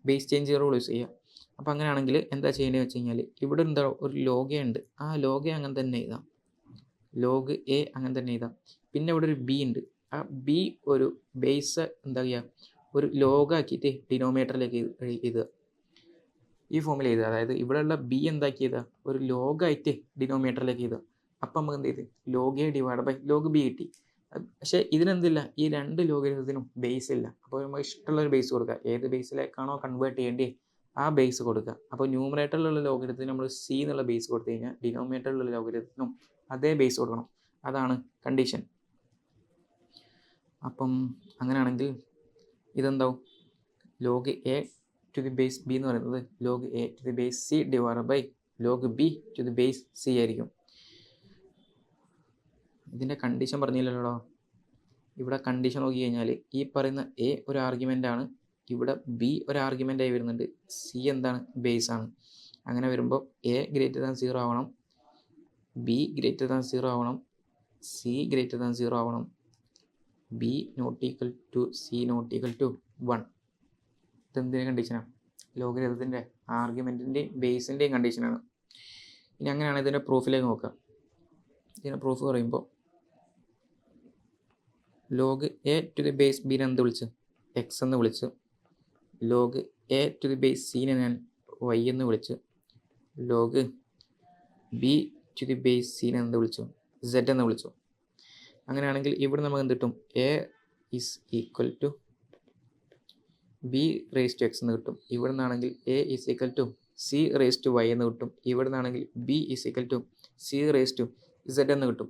ബേസ് ചേഞ്ച് റൂൾ യൂസ് ചെയ്യുക. അപ്പോൾ അങ്ങനെയാണെങ്കിൽ എന്താ ചെയ്യേണ്ടതെന്ന് വെച്ച് കഴിഞ്ഞാൽ, ഇവിടെ എന്താ ഒരു ലോഗ ഉണ്ട്, ആ ലോഗ അങ്ങനെ തന്നെ എഴുതാം, ലോഗ് എ അങ്ങനെ തന്നെ എഴുതാം. പിന്നെ ഇവിടെ ഒരു ബി ഉണ്ട്, ആ ബി ഒരു ബേസ് എന്താ ചെയ്യുക, ഒരു ലോഗ് ആക്കിയിട്ട് ഡിനോമിനേറ്ററിലേക്ക് എഴുതുക. ഈ ഫോമിൽ എഴുതുക. അതായത് ഇവിടെയുള്ള ബി എന്താക്കിയതാ, ഒരു ലോഗായിട്ട് ഡിനോമിനേറ്ററിലേക്ക് എഴുതുക. അപ്പം നമുക്ക് എന്ത് ചെയ്ത്, log a divide by log b കിട്ടി. പക്ഷേ ഇതിനെന്തില്ല, ഈ രണ്ട് ലോഗരിതത്തിനും ബേസ് ഇല്ല. അപ്പോൾ നമുക്ക് ഇഷ്ടമുള്ളൊരു ബേസ് കൊടുക്കുക, ഏത് ബേസിലേക്കാണോ കൺവേർട്ട് ചെയ്യേണ്ടി ആ ബേസ് കൊടുക്കുക. അപ്പോൾ ന്യൂമറേറ്ററിലുള്ള ലോഗരിതത്തിന് നമ്മൾ സി എന്നുള്ള ബേസ് കൊടുത്തു കഴിഞ്ഞാൽ ഡിനോമിനേറ്ററിലുള്ള ലോഗരിതത്തിനും അതേ ബേസ് കൊടുക്കണം. അതാണ് കണ്ടീഷൻ. അപ്പം അങ്ങനെയാണെങ്കിൽ ഇതെന്താവും, log a to the base b എന്ന് പറയുന്നത് log a to the base c divide by log b to the base c ആയിരിക്കും. ഇതിൻ്റെ കണ്ടീഷൻ പറഞ്ഞില്ലല്ലോ. ഇവിടെ കണ്ടീഷൻ നോക്കി കഴിഞ്ഞാൽ ഈ പറയുന്ന എ ഒരു ആർഗ്യുമെൻ്റ് ആണ്, ഇവിടെ ബി ഒരു ആർഗ്യുമെൻ്റായി വരുന്നുണ്ട്, സി എന്താണ്, ബേസ് ആണ്. അങ്ങനെ വരുമ്പോൾ എ ഗ്രേറ്റർ ദാൻ 0 ആവണം, ബി ഗ്രേറ്റർ ദാൻ 0 ആവണം, സി ഗ്രേറ്റർ ദാൻ 0 ആവണം, b not equal to c not equal to 1. ഇതെന്തിൻ്റെ കണ്ടീഷനാണ്, ലോഗരിതത്തിൻ്റെ ആർഗ്യുമെൻറ്റിൻ്റെയും ബേസിൻ്റെയും കണ്ടീഷനാണ്. ഇനി അങ്ങനെയാണ് ഇതിൻ്റെ പ്രൂഫിലേക്ക് നോക്കുക. ഇതിൻ്റെ പ്രൂഫ് പറയുമ്പോൾ log a to the base ബിനെ എന്ത് വിളിച്ച് എക്സ് എന്ന് വിളിച്ച്, log a to the base സീനെ ഞാൻ വൈ എന്ന് വിളിച്ച്, log b to the base സീനെ എന്ത് വിളിച്ചു സെഡ് എന്ന് വിളിച്ചു. അങ്ങനെയാണെങ്കിൽ ഇവിടെ നമുക്ക് എന്ത് കിട്ടും, a is equal to b raise to x എന്ന് കിട്ടും. ഇവിടെ നിന്നാണെങ്കിൽ a is equal to c raise to y എന്ന് കിട്ടും. ഇവിടെ നിന്നാണെങ്കിൽ b is equal to c raise to z എന്ന് കിട്ടും.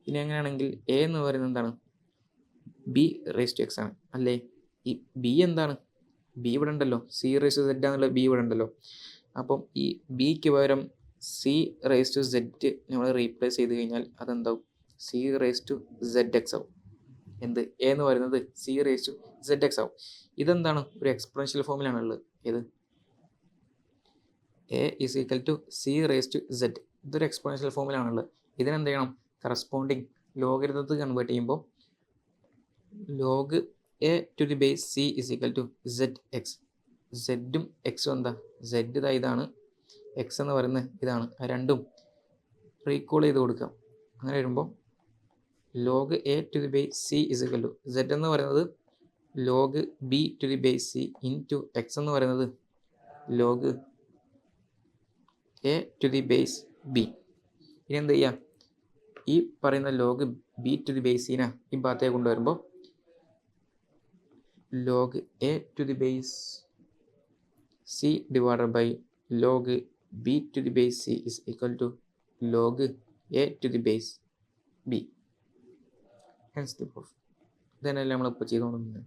ഇനി അങ്ങനെയാണെങ്കിൽ എ എന്ന് പറയുന്നത് എന്താണ്, ബി റേസ് ടു എക്സ് ആണ് അല്ലേ. ഈ ബി എന്താണ്, ബി ഇവിടെ ഉണ്ടല്ലോ, സി റേസ് ടു സെഡ് എന്നുള്ള ബി ഇവിടെ ഉണ്ടല്ലോ. അപ്പം ഈ ബിക്ക് പകരം സി റേസ് ടു സെഡ് നമ്മൾ റീപ്ലേസ് ചെയ്ത് കഴിഞ്ഞാൽ അതെന്താവും, c raise to z x ആവും. എന്ത്, എ എന്ന് പറയുന്നത് c raise to z x ആവും. ഇതെന്താണ്, ഒരു എക്സ്പോണൻഷ്യൽ ഫോമിലാണുള്ളത്. ഏത്, a is equal to c raise to z, ഇതൊരു എക്സ്പോണൻഷ്യൽ ഫോമിലാണുള്ളത്. ഇതിനെന്ത് ചെയ്യണം, കറസ്പോണ്ടിങ് ലോഗരിതത്തിൽ കൺവേർട്ട് ചെയ്യുമ്പോൾ log a to the base c is equal to z x. സെഡും എക്സും എന്താ, സെഡ് ഇതാണ്, എക്സ് എന്ന് പറയുന്നത് ഇതാണ്. രണ്ടും റീകോൾ ചെയ്ത് കൊടുക്കാം. അങ്ങനെ വരുമ്പോൾ log a to the base c is equal to z എന്ന് പറയുന്നത് log b to the base c into x എന്ന് പറയുന്നത് log a to the base b. ഇനി എന്ത് ചെയ്യാം, ഈ പറയുന്ന log b to the base സിനെ ഈ ഭാഗത്തേക്ക് കൊണ്ടുവരുമ്പോൾ log a to the base c divided by log b to the base c is equal to log a to the base B. Hence the proof. ഇതന്നെയല്ലേ നമ്മളിപ്പോൾ ചെയ്തുകൊണ്ടിരുന്നത്.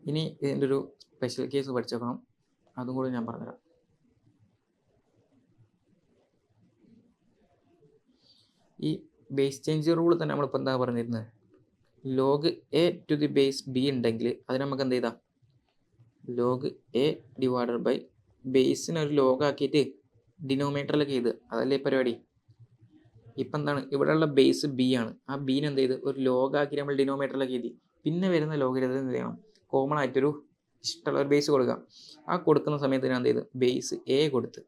ഇനി ഇതിൻ്റെ ഒരു സ്പെഷ്യൽ കേസ് പഠിച്ചേക്കണം, അതും കൂടി ഞാൻ പറഞ്ഞുതരാം. ഈ ബേസ് ചേഞ്ച് റൂൾ തന്നെ നമ്മളിപ്പോൾ എന്താ പറഞ്ഞിരുന്നത്, log a to the base b ഉണ്ടെങ്കിൽ അത് നമുക്ക് എന്ത് ചെയ്താൽ ലോഗ് എ ഡിവൈഡഡ് ബൈ ബേസിനെ ഒരു ലോഗാക്കിയിട്ട് ഡിനോമിനേറ്ററിലൊക്കെ ചെയ്ത്, അതല്ലേ പരിപാടി. ഇപ്പം എന്താണ്, ഇവിടെയുള്ള ബേസ് ബി ആണ്, ആ ബീനെ എന്ത് ചെയ്ത് ഒരു ലോഗാക്കി നമ്മൾ ഡിനോമിനേറ്ററിലൊക്കെ എഴുതി. പിന്നെ വരുന്ന ലോഗരിതം എന്ത് ചെയ്യണം, കോമൺ ആയിട്ടൊരു ഇഷ്ടമുള്ള ഒരു ബേസ് കൊടുക്കാം. ആ കൊടുക്കുന്ന സമയത്ത് ഞാൻ എന്ത് ചെയ്ത് ബേസ് എ കൊടുത്ത്,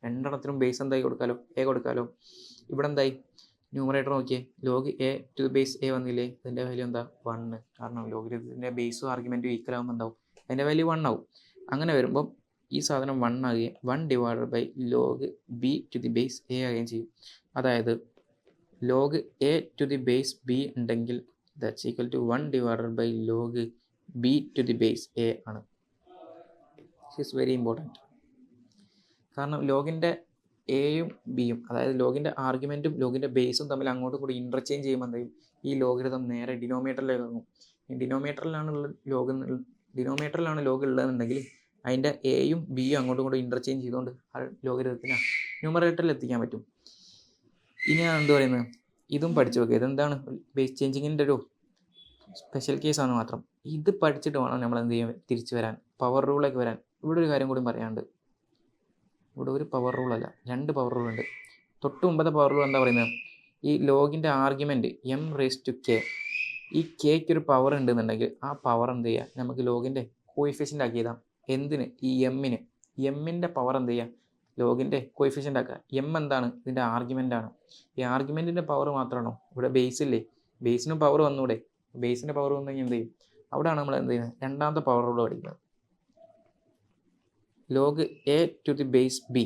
രണ്ടെണ്ണത്തിനും ബേസ് എന്തായി കൊടുക്കാലോ, എ കൊടുക്കാലോ. ഇവിടെ എന്തായി, ന്യൂമറേറ്റർ നോക്കിയേ, log a to base a വന്നില്ലേ, അതിൻ്റെ വാല്യൂ എന്താ 1. കാരണം ലോഗരിതത്തിൻ്റെ ബേസും ആർഗ്യുമെൻറ്റും ഈക്വൽ ആകുമ്പോൾ എന്താവും, അതിൻ്റെ വാല്യൂ 1 ആവും. അങ്ങനെ വരുമ്പം ഈ സാധനം 1 ആകുകയും 1 divided by log b to the base a ആകുകയും ചെയ്യും. അതായത് log a to the base b ഉണ്ടെങ്കിൽ that's equal to 1 divided by log b to the base a ആണ്. This is very important. കാരണം ലോഗിൻ്റെ എയും ബിയും, അതായത് ലോഗിൻ്റെ ആർഗ്യുമെൻറ്റും ലോഗിൻ്റെ ബേസും തമ്മിൽ അങ്ങോട്ടും കൂടി ഇൻ്റർചേഞ്ച് ചെയ്യുമ്പോൾ എന്തെയും ഈ ലോഗരിതം നേരെ ഡിനോമിനേറ്ററിലേക്ക് ഇറങ്ങും. ഈ ഡിനോമിനേറ്ററിലാണ് ലോഗ് ഉള്ളതെന്നുണ്ടെങ്കിൽ അതിൻ്റെ എയും ബിയും അങ്ങോട്ടും കൂടി ഇൻ്റർചേഞ്ച് ചെയ്തുകൊണ്ട് ആ ലോഗരിതത്തിനെ ന്യൂമറേറ്ററിൽ എത്തിക്കാൻ പറ്റും. ഇനിയാണ് എന്ത് പറയുന്നത്, ഇതും പഠിച്ചു വെക്കുക. ഇതെന്താണ്, ബേസ് ചേഞ്ചിങ്ങിൻ്റെ ഒരു സ്പെഷ്യൽ കേസാണ് മാത്രം. ഇത് പഠിച്ചിട്ട് വേണം നമ്മൾ എന്ത് ചെയ്യാൻ, തിരിച്ചു വരാൻ, പവർ റൂളിലേക്ക് വരാൻ. ഇവിടെ ഒരു കാര്യം കൂടി പറയാനുണ്ട്. ഇവിടെ ഒരു പവർ റൂളല്ല, 2 പവർ റൂൾ ഉണ്ട്. തൊട്ട് മുമ്പത്തെ പവർ റൂൾ എന്താ പറയുന്നത്, ഈ ലോഗിൻ്റെ argument m raise to k, ഈ കെക്ക് ഒരു പവർ ഉണ്ടെന്നുണ്ടെങ്കിൽ ആ പവർ എന്ത് ചെയ്യുക, നമുക്ക് ലോഗിൻ്റെ കോയിഫിഷ്യൻ്റ് ആക്കി എഴുതാം. എന്തിന്, ഈ എമ്മിന്. എമ്മിൻ്റെ പവർ എന്ത് ചെയ്യുക, ലോഗിൻ്റെ കോയിഫിഷ്യൻ്റ് ആക്കുക. എം എന്താണ്, ഇതിൻ്റെ ആർഗ്യുമെൻ്റ് ആണ്. ഈ ആർഗ്യുമെൻറ്റിൻ്റെ പവർ മാത്രമാണോ, ഇവിടെ ബേസ് ഇല്ലേ, ബേസിന് പവർ വന്നൂടെ. ബേസിൻ്റെ പവർ വന്നു കഴിഞ്ഞാൽ എന്ത് ചെയ്യും, അവിടെയാണ് നമ്മൾ എന്ത് ചെയ്യുന്നത്, രണ്ടാമത്തെ പവർ റൂൾ പഠിക്കുന്നത്. Log a to the base b,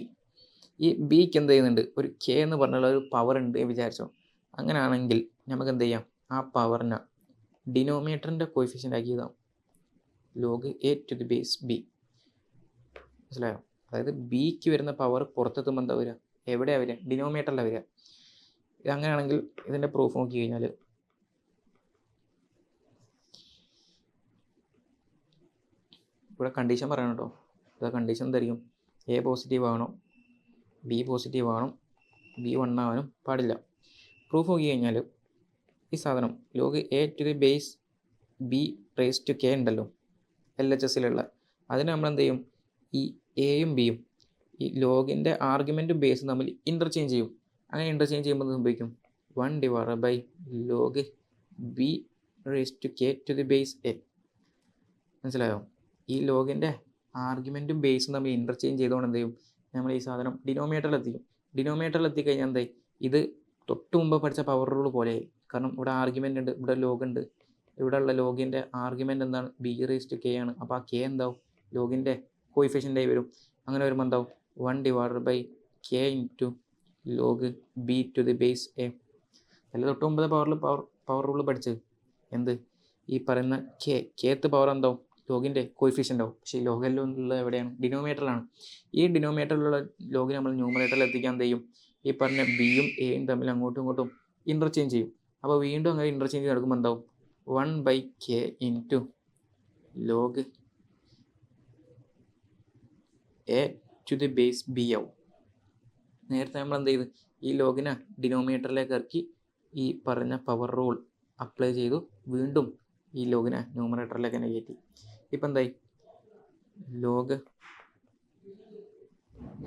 ഈ ബിക്ക് എന്ത് ചെയ്യുന്നുണ്ട്, ഒരു കെ എന്ന് പറഞ്ഞുള്ള ഒരു പവർ ഉണ്ട് വിചാരിച്ചോ. അങ്ങനെയാണെങ്കിൽ നമുക്ക് എന്ത് ചെയ്യാം, ആ പവറിനെ ഡിനോമിനേറ്ററിൻ്റെ കോയിഫിഷ്യൻ്റ് ആക്കി എഴുതാം, log a to the base b. മനസ്സിലായോ? അതായത് ബിക്ക് വരുന്ന പവർ പുറത്തെത്തുമ്പോൾ എന്താ വരിക, എവിടെയാണ് വരിക, ഡിനോമിനേറ്ററിലാണ് വരിക. അങ്ങനെയാണെങ്കിൽ ഇതിൻ്റെ പ്രൂഫ് നോക്കി കഴിഞ്ഞാൽ ഇവിടെ കണ്ടീഷൻ പറയണം കേട്ടോ. ഇത് കണ്ടീഷൻ എന്തായിരിക്കും, എ പോസിറ്റീവ് ആവണം, ബി പോസിറ്റീവ് ആവണം, ബി 1 ആവാനും പാടില്ല. പ്രൂഫ് നോക്കി കഴിഞ്ഞാൽ ഈ സാധനം log a to the base b raise to k ഉണ്ടല്ലോ LHSലുള്ള, അതിന് നമ്മൾ എന്ത് ചെയ്യും, ഈ എയും ബിയും ഈ ലോഗിൻ്റെ ആർഗ്യുമെൻറ്റും ബേസും തമ്മിൽ ഇൻ്റർചേഞ്ച് ചെയ്യും. അങ്ങനെ ഇൻ്റർചേഞ്ച് ചെയ്യുമ്പോൾ സംഭവിക്കും 1 divided by log b raise to k to the base a. മനസ്സിലായോ? ഈ ലോഗിൻ്റെ ആർഗ്യുമെൻറ്റും ബേസും തമ്മിൽ ഇൻ്റർചേഞ്ച് ചെയ്തുകൊണ്ട് എന്ത് ചെയ്യും, നമ്മൾ ഈ സാധനം ഡിനോമിനേറ്ററിൽ എത്തിക്കും. ഡിനോമിനേറ്ററിൽ എത്തിക്കഴിഞ്ഞാൽ എന്തായി, ഇത് തൊട്ട് മുമ്പ് പഠിച്ച പവർ റൂൾ പോലെ കാരണം ഇവിടെ ആർഗ്യുമെൻ്റ് ഉണ്ട്, ഇവിടെ ലോഗ് ഉണ്ട്. ഇവിടെയുള്ള ലോഗിൻ്റെ ആർഗ്യുമെൻ്റ് എന്താണ്? ബി റേസ് ടു കെ ആണ്. അപ്പോൾ ആ കെ എന്താവും? ലോഗിൻ്റെ കോയിഫിഷ്യൻ്റായി വരും. അങ്ങനെ വരുമ്പോൾ എന്താവും? 1/k into log b to the base a. അല്ല തൊട്ട് 9 പവർ റൂൾ പഠിച്ചത് എന്ത്? ഈ പറയുന്ന കേത്ത് പവർ എന്താവും? ലോഗിൻ്റെ കോയിഫിഷ്യൻ്റ് ആവും. പക്ഷേ ഈ ലോഗെല്ലാം ഉള്ള എവിടെയാണ്? ഡിനോമിനേറ്ററിലാണ്. ഈ ഡിനോമിനേറ്ററിലുള്ള ലോഗ് നമ്മൾ ന്യൂമറേറ്ററിൽ എത്തിക്കാൻ എന്ത് ചെയ്യും? ഈ പറഞ്ഞ ബിയും എയും തമ്മിൽ അങ്ങോട്ടും ഇങ്ങോട്ടും ഇൻ്റർചേഞ്ച് ചെയ്യും. അപ്പോൾ വീണ്ടും അങ്ങനെ ഇൻ്റർചേഞ്ച് നടക്കുമ്പോൾ എന്താവും? 1/k into log a to the base b ആവും. നേരത്തെ നമ്മൾ എന്ത് ചെയ്തു? ഈ ലോഗിനെ ഡിനോമിനേറ്ററിലേക്ക് ഇറക്കി ഈ പറഞ്ഞ പവർ റൂൾ അപ്ലൈ ചെയ്തു. വീണ്ടും ഈ ലോഗിനെ ന്യൂമറേറ്ററിലേക്ക് തന്നെ കയറ്റി. ഇപ്പം എന്തായി? Log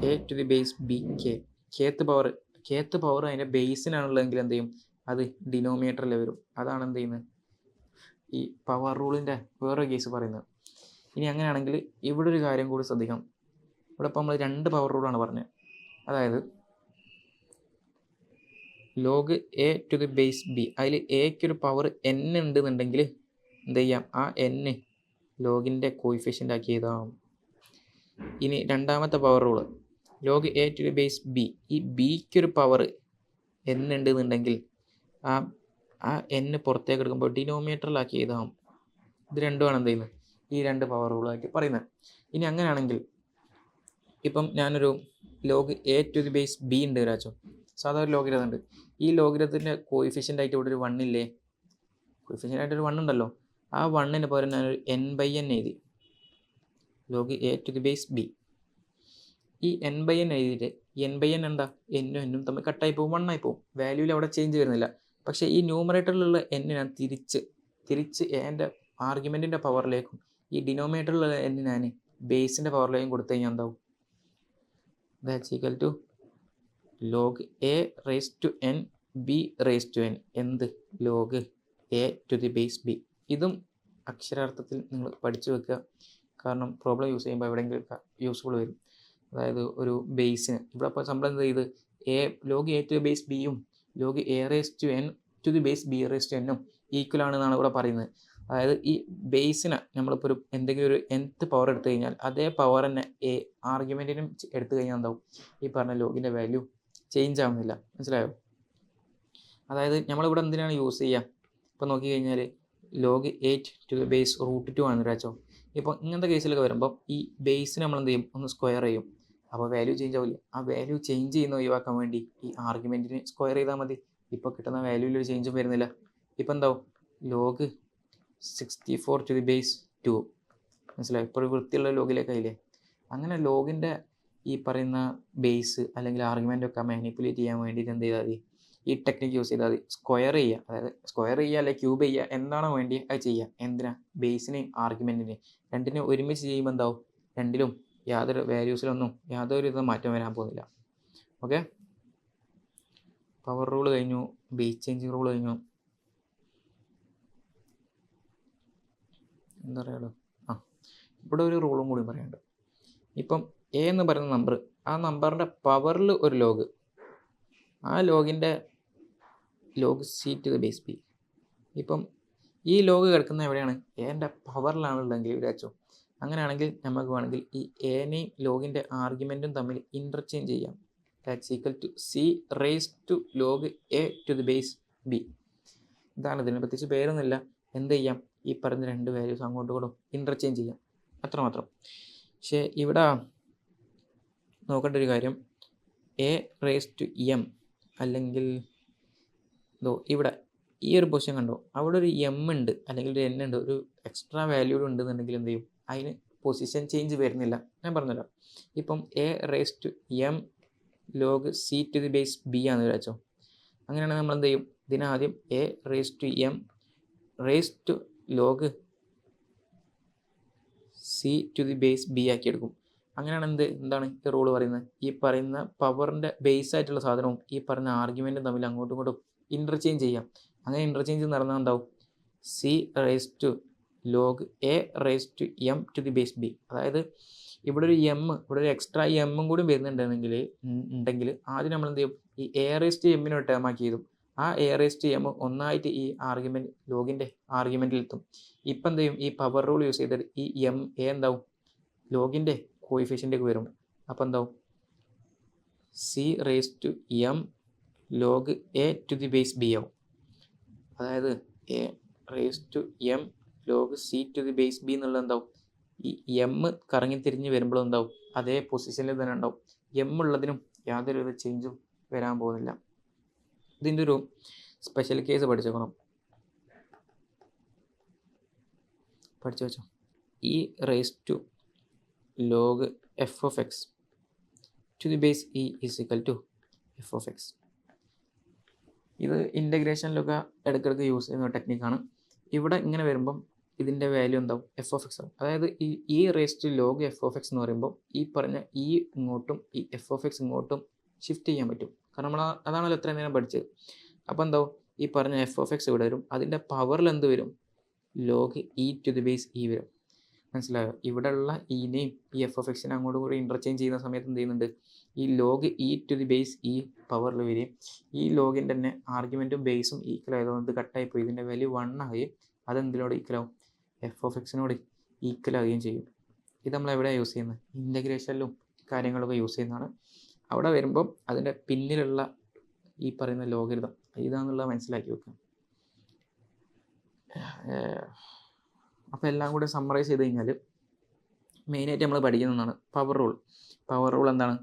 a to the base b k. Kth power അതിൻ്റെ ബേസിനാണുള്ളതെങ്കിൽ എന്ത് ചെയ്യും? അത് ഡിനോമിനേറ്ററിൽ വരും. അതാണ് എന്ത് ചെയ്യുന്നത്? ഈ പവർ റൂളിൻ്റെ വേറൊരു കേസ് പറയുന്നത്. ഇനി അങ്ങനെയാണെങ്കിൽ ഇവിടെ ഒരു കാര്യം കൂടി ശ്രദ്ധിക്കണം. ഇവിടെ ഇപ്പോൾ നമ്മൾ 2 പവർ റൂളാണ് പറഞ്ഞത്. അതായത് log a to the base b, അതിൽ എക്കൊരു പവർ n ഉണ്ടെന്നുണ്ടെങ്കിൽ എന്ത് ചെയ്യാം? ആ n ലോഗിൻ്റെ കോയിഫിഷ്യൻ്റ് ആക്കി എഴുതാം. ഇനി രണ്ടാമത്തെ power rule, log a to the base b, ഈ ബിക്കൊരു പവർ n ഉണ്ടെന്നുണ്ടെങ്കിൽ ആ n പുറത്തേക്ക് എടുക്കുമ്പോൾ ഡിനോമിനേറ്ററിലാക്കി എഴുതാം. ഇത് രണ്ടുമാണ് എന്ത് ചെയ്യുന്നത്? ഈ 2 പവർ റൂളായിട്ട് പറയുന്നത്. ഇനി അങ്ങനെയാണെങ്കിൽ ഇപ്പം ഞാനൊരു log a to the base b ഉണ്ട് വരാച്ചോ, സാധാരണ ഒരു ലോഗരിതം ഉണ്ട്. ഈ ലോഗരിതത്തിൻ്റെ കോയിഫിഷ്യൻ്റ് ആയിട്ട് ഇവിടെ ഒരു 1 ഇല്ലേ? കോയിഫിഷ്യൻ്റ് ആയിട്ടൊരു 1 ഉണ്ടല്ലോ. ആ 1ന് പകരം ഞാനൊരു n/n എഴുതി, log a to the base b. ഈ n/n എഴുതിയിട്ട് n/n എന്താ? n തമ്മിൽ കട്ടായി പോകും, 1 ആയി പോകും. വാല്യൂവിൽ അവിടെ ചേഞ്ച് വരുന്നില്ല. പക്ഷേ ഈ ന്യൂമറേറ്ററിലുള്ള n ഞാൻ തിരിച്ച് എൻ്റെ ആർഗ്യുമെൻറ്റിൻ്റെ പവറിലേക്കും ഈ ഡിനോമിനേറ്ററിലുള്ള n ഞാൻ ബേസിൻ്റെ പവറിലേക്കും കൊടുത്തു കഴിഞ്ഞാൽ എന്താവും? That's equal to log a raise to n b raise to n. എന്ത്? Log a to the base b. ഇതും അക്ഷരാർത്ഥത്തിൽ നിങ്ങൾ പഠിച്ചു വെക്കുക. കാരണം പ്രോബ്ലം യൂസ് ചെയ്യുമ്പോൾ എവിടെയെങ്കിലും യൂസ്ഫുൾ വരും. അതായത് ഒരു ബേസിന് ഇവിടെ ഇപ്പോൾ നമ്മൾ എന്ത് ചെയ്ത് log a to the base ബിയും log a raise to n to the base b raise to n equal ആണെന്നാണ് ഇവിടെ പറയുന്നത്. അതായത് ഈ ബേസിനെ നമ്മളിപ്പോൾ ഒരു എന്തെങ്കിലും ഒരു nth പവർ എടുത്തു കഴിഞ്ഞാൽ അതേ പവർ തന്നെ ആർഗ്യുമെൻറ്റിനും എടുത്തു കഴിഞ്ഞാൽ എന്താവും? ഈ പറഞ്ഞ ലോഗിൻ്റെ വാല്യൂ ചേഞ്ച് ആവുന്നില്ല. മനസ്സിലായോ? അതായത് നമ്മളിവിടെ എന്തിനാണ് യൂസ് ചെയ്യുക? ഇപ്പോൾ നോക്കിക്കഴിഞ്ഞാൽ ലോഗ് 8 ടു ദി ബേസ് √2 ആണെന്ന് വെച്ചോ. ഇപ്പോൾ ഇങ്ങനത്തെ കേസിലൊക്കെ വരുമ്പോൾ ഈ ബേസിന് നമ്മൾ എന്ത് ചെയ്യും? ഒന്ന് സ്ക്വയർ ചെയ്യും. അപ്പോൾ വാല്യൂ ചേഞ്ച് ആവില്ല. ആ വാല്യൂ ചേഞ്ച് ചെയ്യുന്ന ഒഴിവാക്കാൻ വേണ്ടി ഈ ആർഗ്യുമെൻറ്റിന് സ്ക്വയർ ചെയ്താൽ മതി. ഇപ്പോൾ കിട്ടുന്ന വാല്യൂവിൽ ഒരു ചേഞ്ചും വരുന്നില്ല. ഇപ്പോൾ എന്താവും? Log 64 to the base 2. മനസ്സിലായി? ഇപ്പോൾ ഒരു വൃത്തിയുള്ള ലോഗിലേക്കായില്ലേ? അങ്ങനെ ലോഗിൻ്റെ ഈ പറയുന്ന ബേസ് അല്ലെങ്കിൽ ആർഗ്യുമെൻ്റ് ഒക്കെ മാനിപ്പുലേറ്റ് ചെയ്യാൻ വേണ്ടിയിട്ട് എന്ത് ചെയ്താൽ മതി? ഈ ടെക്നിക്ക് യൂസ് ചെയ്താൽ മതി. സ്ക്വയർ ചെയ്യുക, അതായത് സ്ക്വയർ ചെയ്യുക അല്ലെങ്കിൽ ക്യൂബ് ചെയ്യുക, എന്താണോ വേണ്ടി അത് ചെയ്യുക. എന്തിനാ? ബേസിനെയും ആർഗ്യുമെൻറ്റിനെയും രണ്ടിനെയും ഒരുമിച്ച് ചെയ്യുമ്പോൾ എന്താവും? രണ്ടിലും യാതൊരു വാല്യൂസിലൊന്നും യാതൊരു വിധ മാറ്റം വരാൻ പോകുന്നില്ല. ഓക്കെ, പവർ റൂൾ കഴിഞ്ഞു, ബേസ് ചേഞ്ചിങ് റൂൾ കഴിഞ്ഞു. എന്താ പറയുക? ഇവിടെ ഒരു റൂളും കൂടി പറയാനുണ്ട്. ഇപ്പം എ എന്ന് പറയുന്ന നമ്പർ, ആ നമ്പറിൻ്റെ പവറിൽ ഒരു ലോഗ്, ആ ലോഗിൻ്റെ log c to the base b. ഇപ്പം ഈ ലോഗ് കിടക്കുന്ന എവിടെയാണ്? എൻ്റെ പവറിലാണുള്ളതെങ്കിൽ വിചാരിച്ചോ. അങ്ങനെയാണെങ്കിൽ നമുക്ക് വേണമെങ്കിൽ ഈ എനെയും ലോഗിൻ്റെ ആർഗ്യുമെൻറ്റും തമ്മിൽ ഇൻ്റർചേഞ്ച് ചെയ്യാം. That's equal to c raise to log a to the base b. ഇതാണ് ഇതിനെ പ്രത്യേകിച്ച് പേരൊന്നുമില്ല. എന്ത് ചെയ്യാം? ഈ പറഞ്ഞ 2 വാല്യൂസ് അങ്ങോട്ടും ഇങ്ങോട്ടും ഇൻ്റർചേഞ്ച് ചെയ്യാം, അത്രമാത്രം. പക്ഷേ ഇവിടെ നോക്കേണ്ട ഒരു കാര്യം, എ റേസ് ടു എം അല്ലെങ്കിൽ ഇവിടെ ഈ ഒരു പൊസിഷൻ കണ്ടോ, അവിടെ ഒരു എം ഉണ്ട് അല്ലെങ്കിൽ ഒരു n ഉണ്ട്, ഒരു എക്സ്ട്രാ വാല്യൂ ഉണ്ടെന്നുണ്ടെങ്കിൽ എന്ത് ചെയ്യും? അതിന് പൊസിഷൻ ചേഞ്ച് വരുന്നില്ല. ഞാൻ പറഞ്ഞല്ലോ. ഇപ്പം a raise to m log c to the base b ആണെന്ന് വിചാരിച്ചോ. അങ്ങനെയാണെങ്കിൽ നമ്മൾ എന്ത് ചെയ്യും? ഇതിനാദ്യം a raise to m raise to log c to the base b ആക്കി എടുക്കും. അങ്ങനെയാണ് എന്താണ് ഈ റൂൾ പറയുന്നത്? ഈ പറയുന്ന പവറിൻ്റെ ബേസ് ആയിട്ടുള്ള സാധനവും ഈ പറയുന്ന ആർഗ്യുമെൻറ്റും തമ്മിൽ അങ്ങോട്ടും ഇങ്ങോട്ടും ഇൻ്റർചേഞ്ച് ചെയ്യാം. അങ്ങനെ ഇൻ്റർചേഞ്ച് നടന്നാൽ ഉണ്ടാവും c raise to log a raise to m to the base b. അതായത് ഇവിടെ ഒരു ഇവിടെ ഒരു എക്സ്ട്രാ എമ്മും കൂടി വരുന്നുണ്ടെങ്കിൽ ആദ്യം നമ്മൾ എന്ത് ചെയ്യും? ഈ എ റേസ് ടു എമ്മിനെ ടേം ആക്കി ചെയ്തു. ആ എ റേസ് ടു എം ഒന്നായിട്ട് ഈ ആർഗ്യുമെൻറ്റ് ലോഗിൻ്റെ ആർഗ്യുമെൻറ്റിലെത്തും. ഇപ്പം എന്ത് ചെയ്യും, ഈ പവർ റൂൾ യൂസ് ചെയ്തിട്ട് ഈ എം എ എന്താവും ലോഗിൻ്റെ കോയിഫിഷ്യൻ്റേക്ക് വരും. അപ്പോൾ എന്താവും c raise to m log a to the base b ആവും. അതായത് a raise to m log c to the base b എന്നുള്ളത് എന്താവും ഈ എം കറങ്ങി തിരിഞ്ഞ് വരുമ്പോഴും എന്താവും അതേ പൊസിഷനിൽ തന്നെ ഉണ്ടാവും. എം ഉള്ളതിനും യാതൊരു ചേഞ്ചും വരാൻ പോകുന്നില്ല. ഇതിൻ്റെ ഒരു സ്പെഷ്യൽ കേസ് പഠിച്ചു വെച്ചോ. E raise to log f of x to the base e is equal to f of x. ഇത് ഇൻ്റഗ്രേഷനിലൊക്കെ ഇടയ്ക്കിടയ്ക്ക് യൂസ് ചെയ്യുന്ന ടെക്നിക്കാണ്. ഇവിടെ ഇങ്ങനെ വരുമ്പം ഇതിൻ്റെ വാല്യൂ എന്താവും എഫ് ഓഫ് എക്സ് ആവും. അതായത് e raise to log f of x എന്ന് പറയുമ്പോൾ ഈ പറഞ്ഞ ഈ ഇങ്ങോട്ടും ഈ എഫ് ഓഫ് എക്സ് ഇങ്ങോട്ടും ഷിഫ്റ്റ് ചെയ്യാൻ പറ്റും. കാരണം നമ്മൾ അതാണല്ലോ എത്രയും നേരം പഠിച്ചത്. അപ്പോൾ എന്താവും ഈ പറഞ്ഞ എഫ് ഓഫ് എക്സ് ഇവിടെ വരും. അതിൻ്റെ പവറിൽ എന്ത് വരും log E two the base E വരും. മനസ്സിലായോ? ഇവിടെയുള്ള ഇനെയും ഈ എഫ് ഓഫ് എക്സിനെ അങ്ങോട്ടും കൂടി ഇൻ്റർചേഞ്ച് ചെയ്യുന്ന സമയത്ത് എന്ത് ചെയ്യുന്നുണ്ട് ഈ log E two the base ഈ പവറിൽ വരികയും ഈ ലോഗിൻ്റെ തന്നെ ആർഗ്യുമെൻറ്റും ബേസും ഈക്വൽ ആയതുകൊണ്ട് കട്ടായിപ്പോയി ഇതിൻ്റെ വാല്യൂ 1 ആവുകയും അതെന്തിനോട് ഈക്വലാവും എഫ് ഓഫ് എക്സിനോട് ഈക്വൽ ആവുകയും ചെയ്യും. ഇത് നമ്മൾ എവിടെയാണ് യൂസ് ചെയ്യുന്നത് ഇൻ്റഗ്രേഷനിലും കാര്യങ്ങളൊക്കെ യൂസ് ചെയ്യുന്നതാണ്. അവിടെ വരുമ്പം അതിൻ്റെ പിന്നിലുള്ള ഈ പറയുന്ന ലോഗരിതം ഇതാണെന്നുള്ളത് മനസ്സിലാക്കി വെക്കുക. അപ്പോൾ എല്ലാം കൂടെ സമ്മറൈസ് ചെയ്ത് കഴിഞ്ഞാൽ മെയിനായിട്ട് നമ്മൾ പഠിക്കുന്നതാണ് പവർ റൂൾ. പവർ റൂൾ എന്താണ്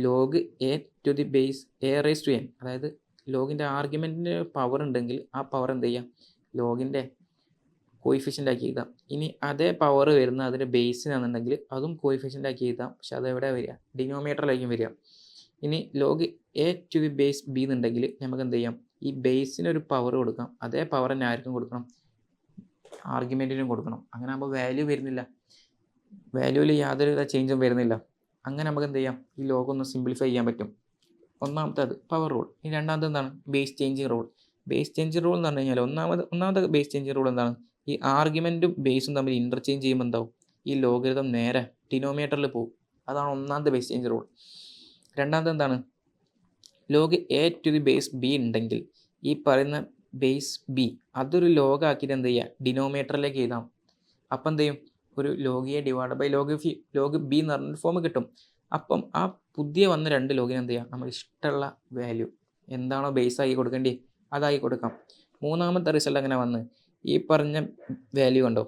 log a to the base a raise to n. അതായത് ലോഗിൻ്റെ ആർഗ്യുമെൻറ്റിന് പവർ ഉണ്ടെങ്കിൽ ആ പവർ എന്ത് ചെയ്യാം ലോഗിൻ്റെ കോയിഫിഷ്യൻ്റ് ആക്കി എഴുതാം. ഇനി അതേ പവർ വരുന്ന അതിൻ്റെ ബേസിനാണെന്നുണ്ടെങ്കിൽ അതും കോയിഫിഷ്യൻ്റ് ആക്കി എഴുതാം. പക്ഷെ അതെവിടെ വരിക ഡിനോമിനേറ്ററിലായിരിക്കും വരിക. ഇനി log a to the base b എന്നുണ്ടെങ്കിൽ നമുക്ക് എന്ത് ചെയ്യാം ഈ ബേസിനൊരു പവർ കൊടുക്കാം. അതേ പവർ തന്നെ ആർക്കും കൊടുക്കണം ആർഗ്യുമെൻറ്റിനും കൊടുക്കണം. അങ്ങനെ ആകുമ്പോൾ വാല്യൂ വരുന്നില്ല, വാല്യൂവിൽ യാതൊരു ചേഞ്ചും വരുന്നില്ല. അങ്ങനെ നമുക്ക് എന്ത് ചെയ്യാം ഈ ലോഗ് ഒന്ന് സിംപ്ലിഫൈ ചെയ്യാൻ പറ്റും. ഒന്നാമത്തെ അത് പവർ റൂൾ. ഇനി രണ്ടാമത്തെ എന്താണ് base changing rule. Base change rule എന്ന് പറഞ്ഞു കഴിഞ്ഞാൽ ഒന്നാമത്തെ ബേസ് ചേഞ്ച് റൂൾ എന്താണ് ഈ ആർഗ്യുമെൻറ്റും ബേസും തമ്മിൽ ഇൻ്റർചേഞ്ച് ചെയ്യുമ്പോൾ എന്താവും ഈ ലോഗരിതം നേരെ ഡിനോമിനേറ്ററിൽ പോകും. അതാണ് ഒന്നാമത്തെ ബേസ് ചേഞ്ച് റൂൾ. രണ്ടാമത്തെ എന്താണ് log a to the base b ഉണ്ടെങ്കിൽ ഈ പറയുന്ന ബേസ് ബി അതൊരു ലോഗാക്കിയിട്ട് എന്ത് ചെയ്യുക ഡിനോമിനേറ്ററിലേക്ക് എഴുതാം. അപ്പം എന്ത് ചെയ്യും ഒരു log a divide by log b എന്ന് പറഞ്ഞൊരു ഫോം കിട്ടും. അപ്പം ആ പുതിയ വന്ന രണ്ട് ലോഗിന് എന്ത് ചെയ്യാം നമുക്ക് ഇഷ്ടമുള്ള വാല്യൂ എന്താണോ ബേസ് ആക്കി കൊടുക്കേണ്ടി അതായി കൊടുക്കാം. മൂന്നാമത്തെ റിസൾട്ട് അങ്ങനെ വന്ന് ഈ പറഞ്ഞ വാല്യൂ കണ്ടോ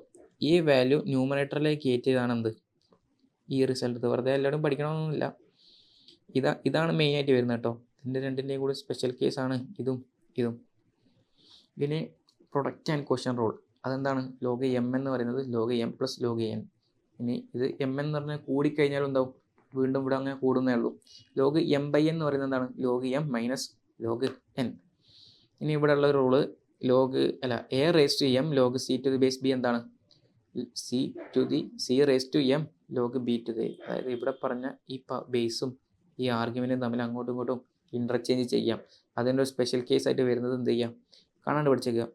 ഈ വാല്യൂ ന്യൂമറേറ്ററിലേക്ക് കയറ്റിയതാണ് എന്ത് ഈ റിസൾട്ട്. വെറുതെ എല്ലാവരും പഠിക്കണമെന്നൊന്നുമില്ല. ഇതാണ് മെയിനായിട്ട് വരുന്നത് കേട്ടോ. ഇതിൻ്റെ രണ്ടിൻ്റെയും കൂടി സ്പെഷ്യൽ കേസാണ് ഇതും. ഇനി പ്രൊഡക്റ്റ് ആൻഡ് ക്വസ്റ്റ്യൻ റൂൾ. അതെന്താണ് ലോഗ് എം എന്ന് പറയുന്നത് log M plus log n. ഇനി ഇത് എം എന്ന് പറഞ്ഞാൽ കൂടിക്കഴിഞ്ഞാലും എന്താവും വീണ്ടും ഇവിടെ അങ്ങനെ കൂടുന്നേ ഉള്ളൂ. ലോഗ് എം ബൈ എൻ എന്ന് പറയുന്നത് എന്താണ് log m minus log n. ഇനി ഇവിടെ ഉള്ള rule a raise to m log c to the base b എന്താണ് c raise to m log b to the. അതായത് ഇവിടെ പറഞ്ഞ ഈ ബേസും ഈ ആർഗ്യുമെൻറ്റും തമ്മിൽ അങ്ങോട്ടും ഇങ്ങോട്ടും ഇൻ്റർചേഞ്ച് ചെയ്യാം. അതിൻ്റെ ഒരു സ്പെഷ്യൽ കേസ് ആയിട്ട് വരുന്നത് എന്ത് ചെയ്യാം കാണാണ്ട് പഠിച്ചേക്കുക.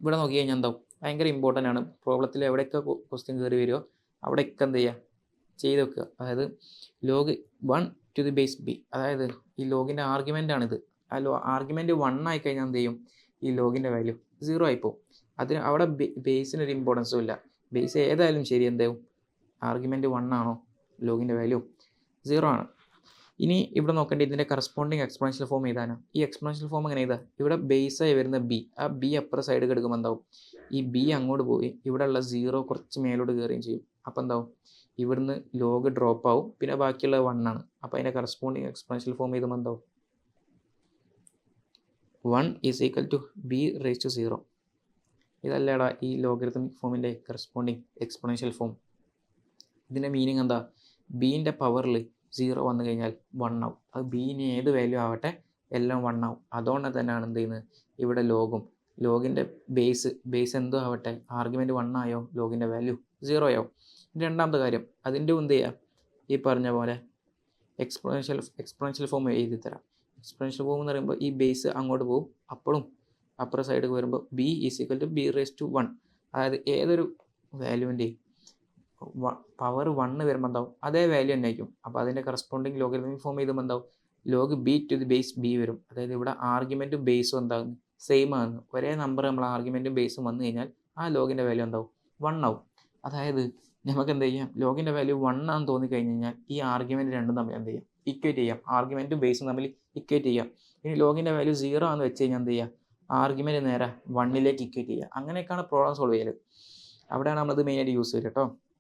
ഇവിടെ നോക്കി കഴിഞ്ഞാൽ എന്താവും ഭയങ്കര ഇമ്പോർട്ടൻ്റ് ആണ്. പ്രോബ്ലത്തിൽ എവിടെയൊക്കെ ക്വസ്റ്റ്യൻ കയറി വരുമോ അവിടെയൊക്കെ എന്ത് ചെയ്യുക ചെയ്ത് വെക്കുക. അതായത് log 1 to the base b. അതായത് ഈ ലോഗിൻ്റെ ആർഗ്യുമെൻ്റ് ആണിത്. ആ ആർഗ്യുമെൻറ്റ് 1 ആയി കഴിഞ്ഞാൽ എന്ത് ചെയ്യും ഈ ലോഗിൻ്റെ വാല്യൂ 0 ആയിപ്പോവും. അതിന് അവിടെ ബേസിനൊരു ഇമ്പോർട്ടൻസും ഇല്ല. ബേസ് ഏതായാലും ശരി എന്താവും ആർഗ്യുമെൻറ്റ് 1 ആണോ ലോഗിൻ്റെ വാല്യൂ 0 ആണ്. ഇനി ഇവിടെ നോക്കേണ്ടത് ഇതിൻ്റെ കറസ്പോണ്ടിങ് എക്സ്പോണൻഷ്യൽ ഫോം ഏതാണ്. ഈ എക്സ്പോണൻഷ്യൽ ഫോം എങ്ങനെ ചെയ്താൽ ഇവിടെ ബേസായി വരുന്ന ബി ആ ബി അപ്പുറ സൈഡ് എടുക്കുമ്പോൾ എന്താവും ഈ ബി അങ്ങോട്ട് പോയി ഇവിടെ ഉള്ള 0 കുറച്ച് മേലോട്ട് കയറുകയും ചെയ്യും. അപ്പോൾ എന്താവും ഇവിടുന്ന് ലോഗ് ഡ്രോപ്പ് ആവും. പിന്നെ ബാക്കിയുള്ള 1 ആണ്. അപ്പോൾ അതിൻ്റെ കറസ്പോണ്ടിങ് എക്സ്പോണൻഷ്യൽ ഫോം ചെയ്തുമ്പോൾ എന്താവും 1 is equal to b raise to 0. ഇതല്ലേടാ ഈ ലോഗരിതമിക് ഫോമിൻ്റെ കറസ്പോണ്ടിങ് എക്സ്പോണൻഷ്യൽ ഫോം. ഇതിൻ്റെ മീനിങ് എന്താ ബീൻ്റെ പവറിൽ 0 വന്നു കഴിഞ്ഞാൽ 1 ആവും. അത് ബീന് ഏത് വാല്യൂ ആവട്ടെ എല്ലാം 1 ആവും. അതുകൊണ്ട് തന്നെയാണ് എന്ത് ചെയ്യുന്നത് ഇവിടെ ലോഗിൻ്റെ ബേസ് എന്തോ ആവട്ടെ ആർഗ്യുമെൻറ്റ് 1 ആയോ ലോഗിൻ്റെ വാല്യൂ 0 ആവും. രണ്ടാമത്തെ കാര്യം അതിൻ്റെ എന്ത് ചെയ്യുക ഈ പറഞ്ഞ പോലെ എക്സ്പോണൻഷ്യൽ ഫോം എഴുതി തരാം. എക്സ്പോണൻഷ്യൽ ഫോം എന്ന് പറയുമ്പോൾ ഈ ബേസ് അങ്ങോട്ട് പോകും. അപ്പോഴും അപ്പുറ സൈഡ് വരുമ്പോൾ b is equal to b raise to 1. അതായത് ഏതൊരു വാല്യൂവിൻ്റെയും പവർ 1 വരുമ്പോൾ എന്താവും അതേ വാല്യൂ തന്നെ ആയിരിക്കും. അപ്പോൾ അതിൻ്റെ കറസ്പോണ്ടിങ് ലോഗരിതമിക് ഫോം ചെയ്തുമ്പോൾ എന്താവും log b to the base b വരും. അതായത് ഇവിടെ ആർഗ്യുമെൻറ്റും ബേസും എന്താകും സെയിം ആണ്. ഒരേ നമ്പർ നമ്മൾ ആർഗ്യുമെൻറ്റും ബേസും വന്നു കഴിഞ്ഞാൽ ആ ലോഗിൻ്റെ വാല്യൂ എന്താവും 1 ആവും. അതായത് നമുക്ക് എന്ത് ചെയ്യാം, ലോഗിൻ്റെ വാല്യൂ 1 ആണെന്ന് തോന്നിക്കഴിഞ്ഞ് കഴിഞ്ഞാൽ ഈ ആർഗ്യുമെൻറ്റ് രണ്ടും തമ്മിൽ എന്ത് ചെയ്യാം, ഇക്വേറ്റ് ചെയ്യാം. ആർഗ്യുമെൻറ്റും ബേസും തമ്മിൽ ഇക്വേറ്റ് ചെയ്യാം. ഇനി ലോഗിൻ്റെ വാല്യൂ 0 ആണെന്ന് വെച്ച് കഴിഞ്ഞാൽ എന്ത് ചെയ്യുക, ആർഗ്യുമെൻറ്റ് നേരെ 1ലേക്ക് ഇക്വേറ്റ് ചെയ്യുക. അങ്ങനെയൊക്കെയാണ് പ്രോബ്ലം സോൾവ് ചെയ്യൽ. അവിടെയാണ് നമ്മളത് മെയിനായിട്ട് യൂസ് ചെയ്യുക കേട്ടോ.